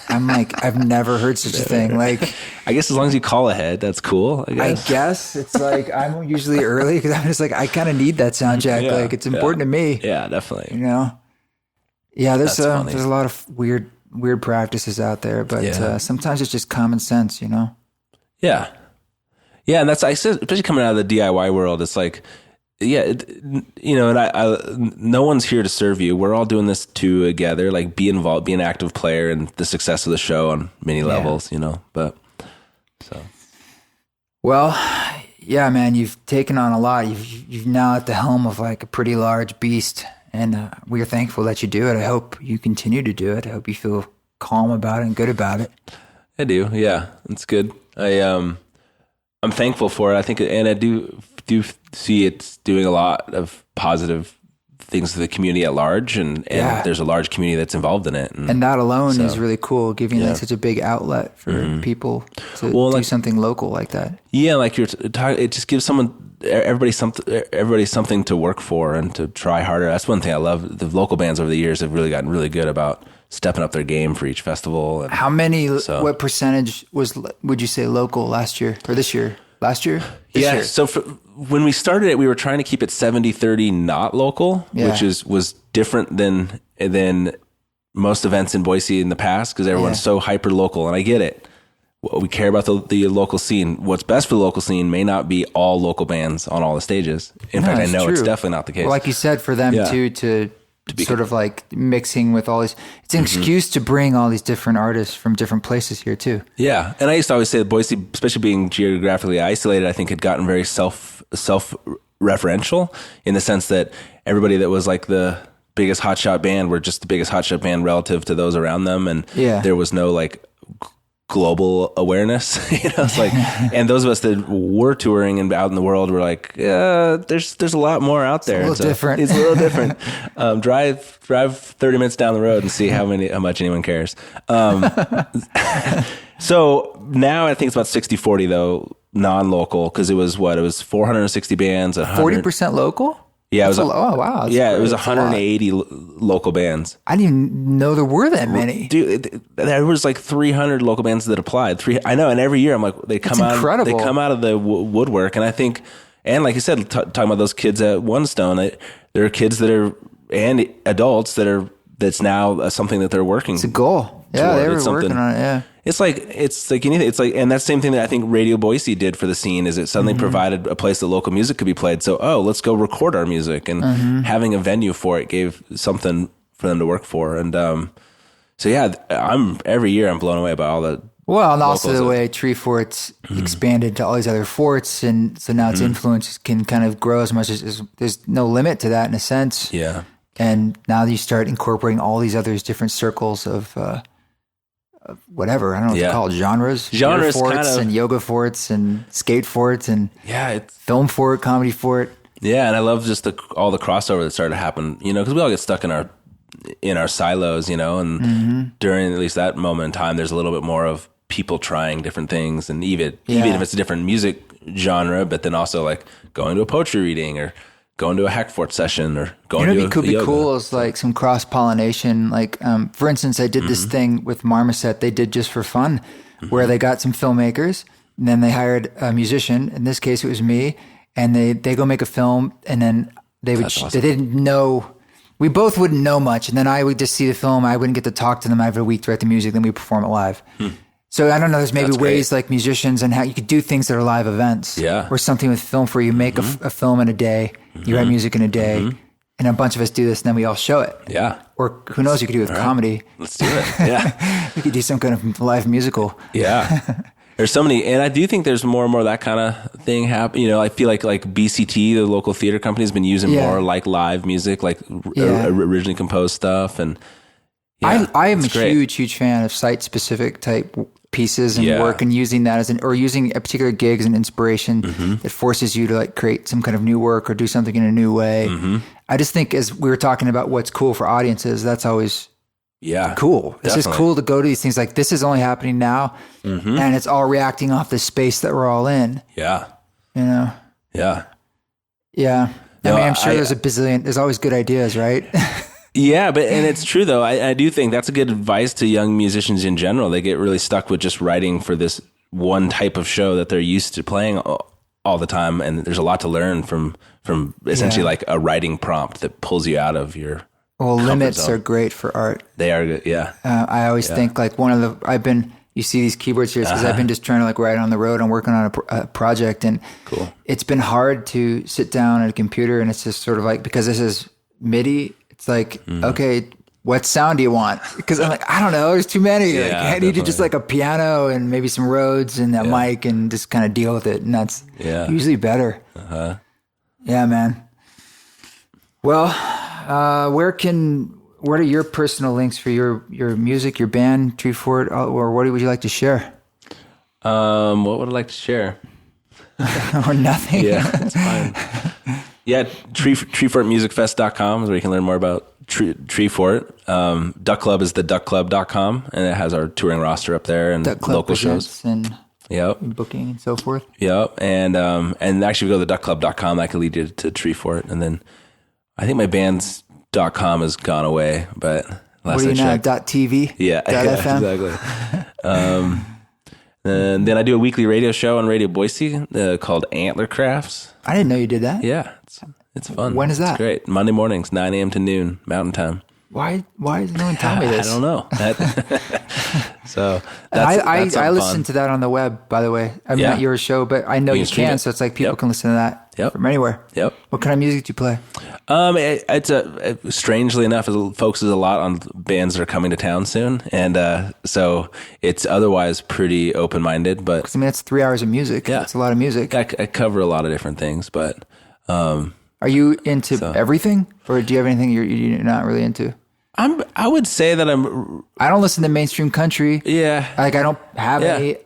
I'm like, I've never heard such a thing. Like, I guess as long as you call ahead, that's cool. I guess it's like, I'm usually early because I'm just like, I kind of need that sound check. Like it's important to me. Yeah, definitely. You know? Yeah, there's a lot of weird practices out there, but sometimes it's just common sense, you know? Yeah. Yeah. And I said, especially coming out of the DIY world, it's like, and no one's here to serve you. We're all doing this together, like be involved, be an active player in the success of the show on many levels, you know, Well, yeah, man, you've taken on a lot. You've now at the helm of like a pretty large beast, and we're thankful that you do it. I hope you continue to do it. I hope you feel calm about it and good about it. I do. Yeah, it's good. I'm thankful for it. I think, and I do see it's doing a lot of positive things to the community at large, and there's a large community that's involved in it. And that alone is really cool, giving like such a big outlet for people to do something local like that. Yeah, like you're talking, it just gives everybody something to work for and to try harder. That's one thing I love. The local bands over the years have really gotten really good about stepping up their game for each festival. And how many, what percentage would you say local last year or this year? Last year? This year. So when we started it, we were trying to keep it 70-30 not local, which was different than most events in Boise in the past because everyone's so hyper local, and I get it. We care about the local scene. What's best for the local scene may not be all local bands on all the stages. In fact, I know it's definitely not the case. Well, like you said, for them to sort of like mixing with all these. It's an excuse to bring all these different artists from different places here too. Yeah, and I used to always say that Boise, especially being geographically isolated, I think had gotten very self-referential in the sense that everybody that was like the biggest hotshot band were just the biggest hotshot band relative to those around them, and there was no like global awareness. It's like, and those of us that were touring and out in the world were like, yeah, there's a lot more out there. It's a little different. It's a little different. Drive 30 minutes down the road and see how much anyone cares. So now I think it's about 60-40 though, non-local, because it was 460 bands, 40% local. Yeah, it was. Oh wow! It was 180 local bands. I didn't even know there were that many. Dude, there was like 300 local bands that applied. I know, and every year I'm like, they come out of the woodwork, and I think, and like you said, talking about those kids at One Stone, there are kids that are and adults that's now something that they're working. It's a goal. Yeah, they were working on it. Yeah. It's like anything. It's like, and that's the same thing that I think Radio Boise did for the scene is it suddenly provided a place that local music could be played. So, let's go record our music, and having a venue for it gave something for them to work for. And, so yeah, every year I'm blown away by all the, and also the way Treefort's expanded to all these other forts. And so now its influence can kind of grow as much as there's no limit to that in a sense. Yeah. And now you start incorporating all these other different circles of whatever, I don't know what to call it, genres forts kind of, and yoga forts and skate forts and film fort, comedy fort. Yeah, and I love just all the crossover that started to happen, because we all get stuck in our silos, and during at least that moment in time, there's a little bit more of people trying different things, and even if it's a different music genre, but then also like going to a poetry reading or going to a hack fort session or going to could be cool is like some cross-pollination. Like, for instance, I did this thing with Marmoset they did just for fun where they got some filmmakers and then they hired a musician. In this case, it was me. And they go make a film and then they didn't know, we both wouldn't know much. And then I would just see the film. I wouldn't get to talk to them. I have a week to write the music. Then we perform it live. So I don't know, there's maybe ways like musicians and how you could do things that are live events. Yeah. Or something with film for you make a film in a day, you write music in a day, and a bunch of us do this and then we all show it. Yeah. Or who knows, you could do it with comedy. Let's do it. Yeah. We could do some kind of live musical. Yeah. There's so many, and I do think there's more and more of that kind of thing happen. I feel like BCT, the local theater company, has been using more like live music, like originally composed stuff. And I am a huge fan of site-specific type pieces and work, and using that or using a particular gig as an inspiration that forces you to like create some kind of new work or do something in a new way. I just think as we were talking about what's cool for audiences, that's always cool. It's just cool to go to these things like this is only happening now and it's all reacting off the space that we're all in. Yeah. Yeah. No, I mean, I'm sure there's always good ideas, right? Yeah, and it's true though. I do think that's a good advice to young musicians in general. They get really stuck with just writing for this one type of show that they're used to playing all the time, and there's a lot to learn from essentially like a writing prompt that pulls you out of your limits zone. Are great for art. They are good. Yeah. I always think like you see these keyboards here because I've been just trying to like write on the road. I'm working on a project, and it's been hard to sit down at a computer, and it's just sort of like, because this is MIDI. It's like, okay, what sound do you want? Because I'm like, I don't know. There's too many. Like, I need to just like a piano and maybe some Rhodes and a mic and just kind of deal with it. And that's usually better. Yeah, man. Well, what are your personal links for your music, your band, Treefort, or what would you like to share? What would I like to share? Or nothing. Yeah, it's fine. Yeah, TreefortMusicFest.com is where you can learn more about Treefort. Duck Club is the duckclub.com, and it has our touring roster up there and local shows. And booking and so forth. Yep. And actually, if you go to duckclub.com, that can lead you to Treefort. And then I think my band's.com has gone away, but last what are you I now, checked. .tv? Yeah, .fm? Exactly. And then I do a weekly radio show on Radio Boise called Antler Crafts. I didn't know you did that. Yeah, it's fun. When is that? It's great. Monday mornings, 9 a.m. to noon, Mountain Time. Why does no one tell me this? I don't know. So I listen to that on the web, by the way. I'm not your show, but I know you can, so it's like people can listen to that from anywhere. Yep. What kind of music do you play? It's strangely enough, it focuses a lot on bands that are coming to town soon, and so it's otherwise pretty open minded. But 'Cause, I mean, it's 3 hours of music. Yeah, it's a lot of music. I cover a lot of different things, but are you into everything, or do you have anything you're not really into? I would say that I don't listen to mainstream country. Yeah, like I don't have any.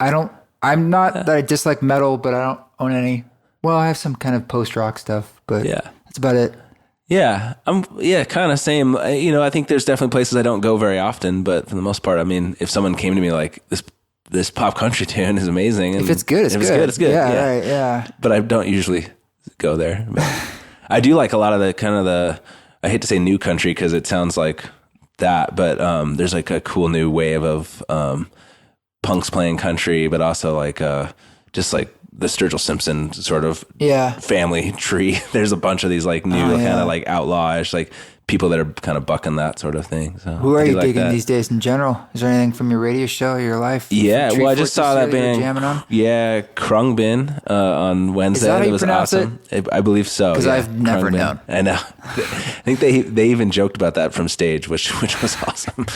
I'm not that I dislike metal, but I don't own any. Well, I have some kind of post rock stuff, but that's about it. Yeah, kind of same. I think there's definitely places I don't go very often, but for the most part, I mean, if someone came to me like this pop country tune is amazing, and if it's good, it's good. It's good. Yeah, right. Yeah. But I don't usually go there. But I do like a lot of I hate to say new country because it sounds like that, but there's like a cool new wave of punks playing country, but also like just like the Sturgill Simpson sort of family tree. There's a bunch of these like new kind of like outlawish like people that are kind of bucking that sort of thing. So who are you digging these days in general? Is there anything from your radio show or your life? Yeah, well, I just saw that band. Yeah, Krungbin on Wednesday. Is that how you was pronounce awesome. I believe so. Because I've never known. I know. I think they even joked about that from stage, which was awesome.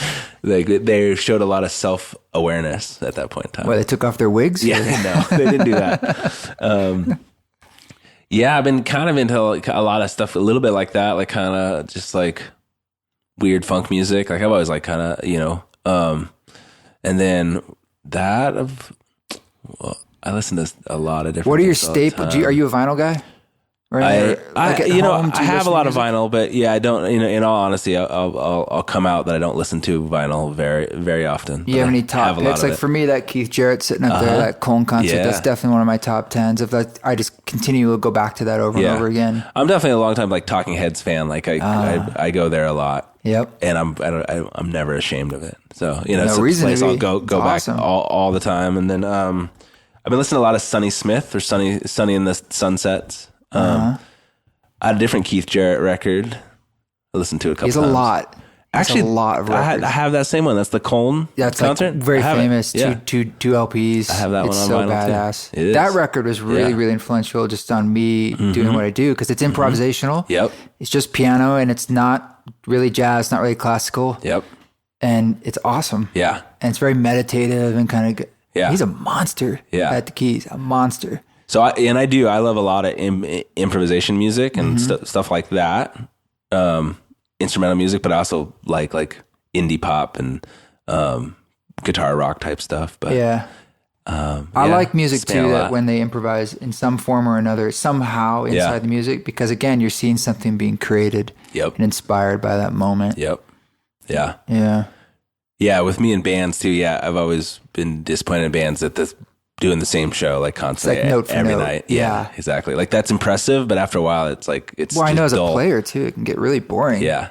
They showed a lot of self-awareness at that point in time. Well, they took off their wigs? Yeah, no, they didn't do that. Yeah, I've been kind of into like a lot of stuff, a little bit like that, like kind of just like weird funk music. Like I've always like kind of, and then I listen to a lot of different. What are your staples? Are you a vinyl guy? I have a lot of vinyl, but yeah, I don't. In all honesty, I'll come out that I don't listen to vinyl very, very often. You have any top picks? Like for me, that Keith Jarrett sitting up there, that Cone concert, that's definitely one of my top 10s. If that, I just continue to go back to that over and over again. I'm definitely a long time like Talking Heads fan. Like I go there a lot. Yep. And I'm never ashamed of it. So it's no a place I'll go awesome. back all the time. And then I've been listening to a lot of Sonny Smith or Sonny in the Sunsets. I had a different Keith Jarrett record. I listened to it a couple times. He's a lot. Actually, a lot of records. I have that same one. That's the Colne concert. Like very famous. Two LPs. I have that one on so vinyl badass. too. That record was really, really influential just on me doing what I do because it's improvisational. Yep. It's just piano and it's not really jazz, not really classical. Yep. And it's awesome. Yeah. And it's very meditative and kind of. Yeah. He's a monster. At the keys, a monster. So I love a lot of improvisation music and stuff like that, instrumental music, but I also like indie pop and guitar rock type stuff. But I like music too that when they improvise in some form or another, somehow inside the music, because again, you're seeing something being created and inspired by that moment. Yep. Yeah. Yeah. Yeah. With me in bands too. Yeah. I've always been disappointed in bands that doing the same show like constantly every night. Yeah, exactly. Like that's impressive, but after a while it's well, I know as a player too, it can get really boring. Yeah.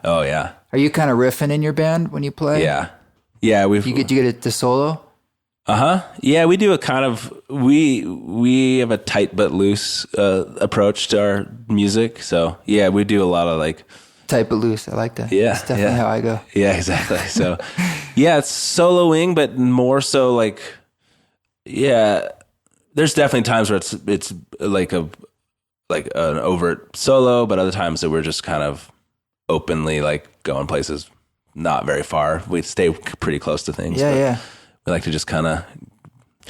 Oh yeah. Are you kind of riffing in your band when you play? Yeah. You get it to solo? Yeah, we do a kind of we have a tight but loose approach to our music. So yeah, we do a lot of like tight but loose. I like that. Yeah, that's definitely how I go. Yeah, exactly. So yeah, it's soloing, but more so like. Yeah, there's definitely times where it's like an overt solo, but other times that we're just kind of openly like going places not very far. We stay pretty close to things. Yeah. We like to just kind of,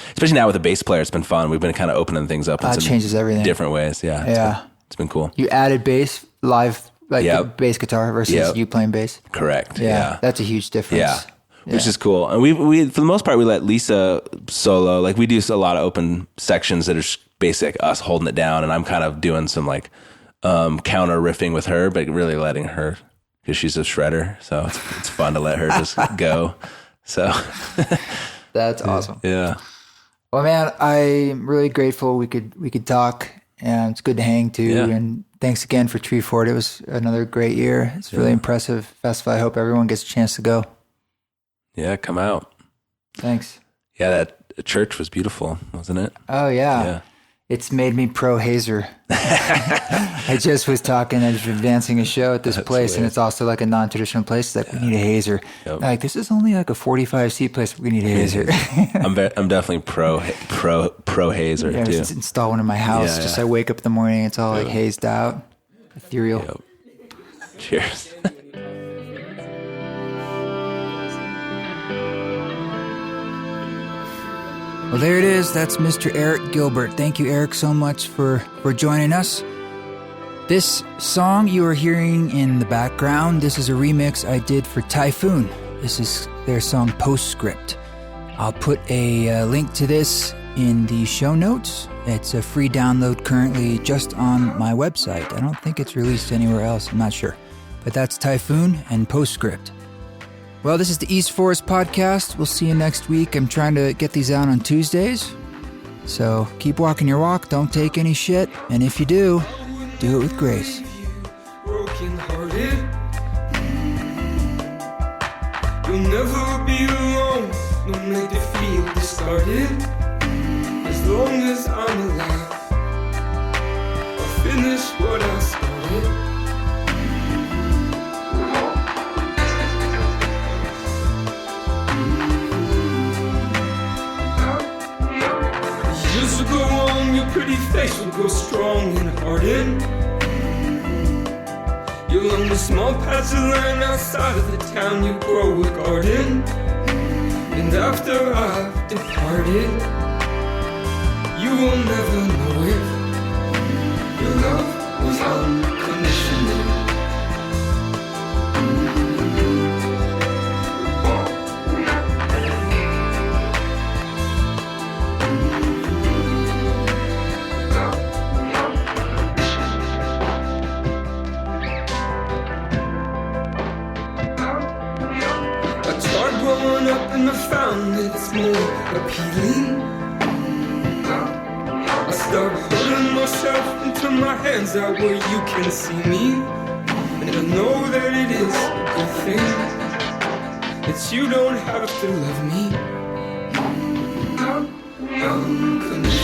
especially now with a bass player, it's been fun. We've been kind of opening things up. It changes everything. Different ways. Yeah. It's been cool. You added bass live, like bass guitar versus you playing bass. Correct. Yeah. That's a huge difference. Yeah. Which is cool. And we for the most part, we let Lisa solo. Like we do a lot of open sections that are basic us holding it down. And I'm kind of doing some like counter riffing with her, but really letting her, because she's a shredder. So it's fun to let her just go. So that's awesome. Yeah. Well, man, I'm really grateful we could talk, and it's good to hang too. Yeah. And thanks again for Treefort. It was another great year. It's really impressive festival. I hope everyone gets a chance to go. Yeah, come out. Thanks. Yeah, that church was beautiful, wasn't it? Oh, yeah. It's made me pro Hazer. I just was talking, I was advancing a show at this place, and it's also like a non-traditional place. It's like, we need a Hazer. Yep. Like, this is only like a 45-seat place. We need a Hazer. I'm definitely pro Hazer, too. Just install one in my house. I wake up in the morning, it's all like hazed out. Ethereal. Yep. Cheers. Well, there it is. That's Mr. Eric Gilbert. Thank you, Eric, so much for joining us. This song you are hearing in the background, this is a remix I did for Typhoon. This is their song Postscript. I'll put a link to this in the show notes. It's a free download currently just on my website. I don't think it's released anywhere else. I'm not sure. But that's Typhoon and Postscript. Well, this is the East Forest Podcast. We'll see you next week. I'm trying to get these out on Tuesdays. So keep walking your walk. Don't take any shit. And if you do it with grace. Broken-hearted. You'll never be alone. No need to feel discarded. As long as I'm alive, I'll finish what I started. Years will go on, your pretty face will grow strong and hardened. You'll own a small patch of land outside of the town, you grow a garden. And after I've departed, you will never know it. Your love was unconditional. Growing up and I found it's more appealing. I start hurting myself until my hands out where you can see me. And I know that it is a good thing that you don't have to love me unconditionally.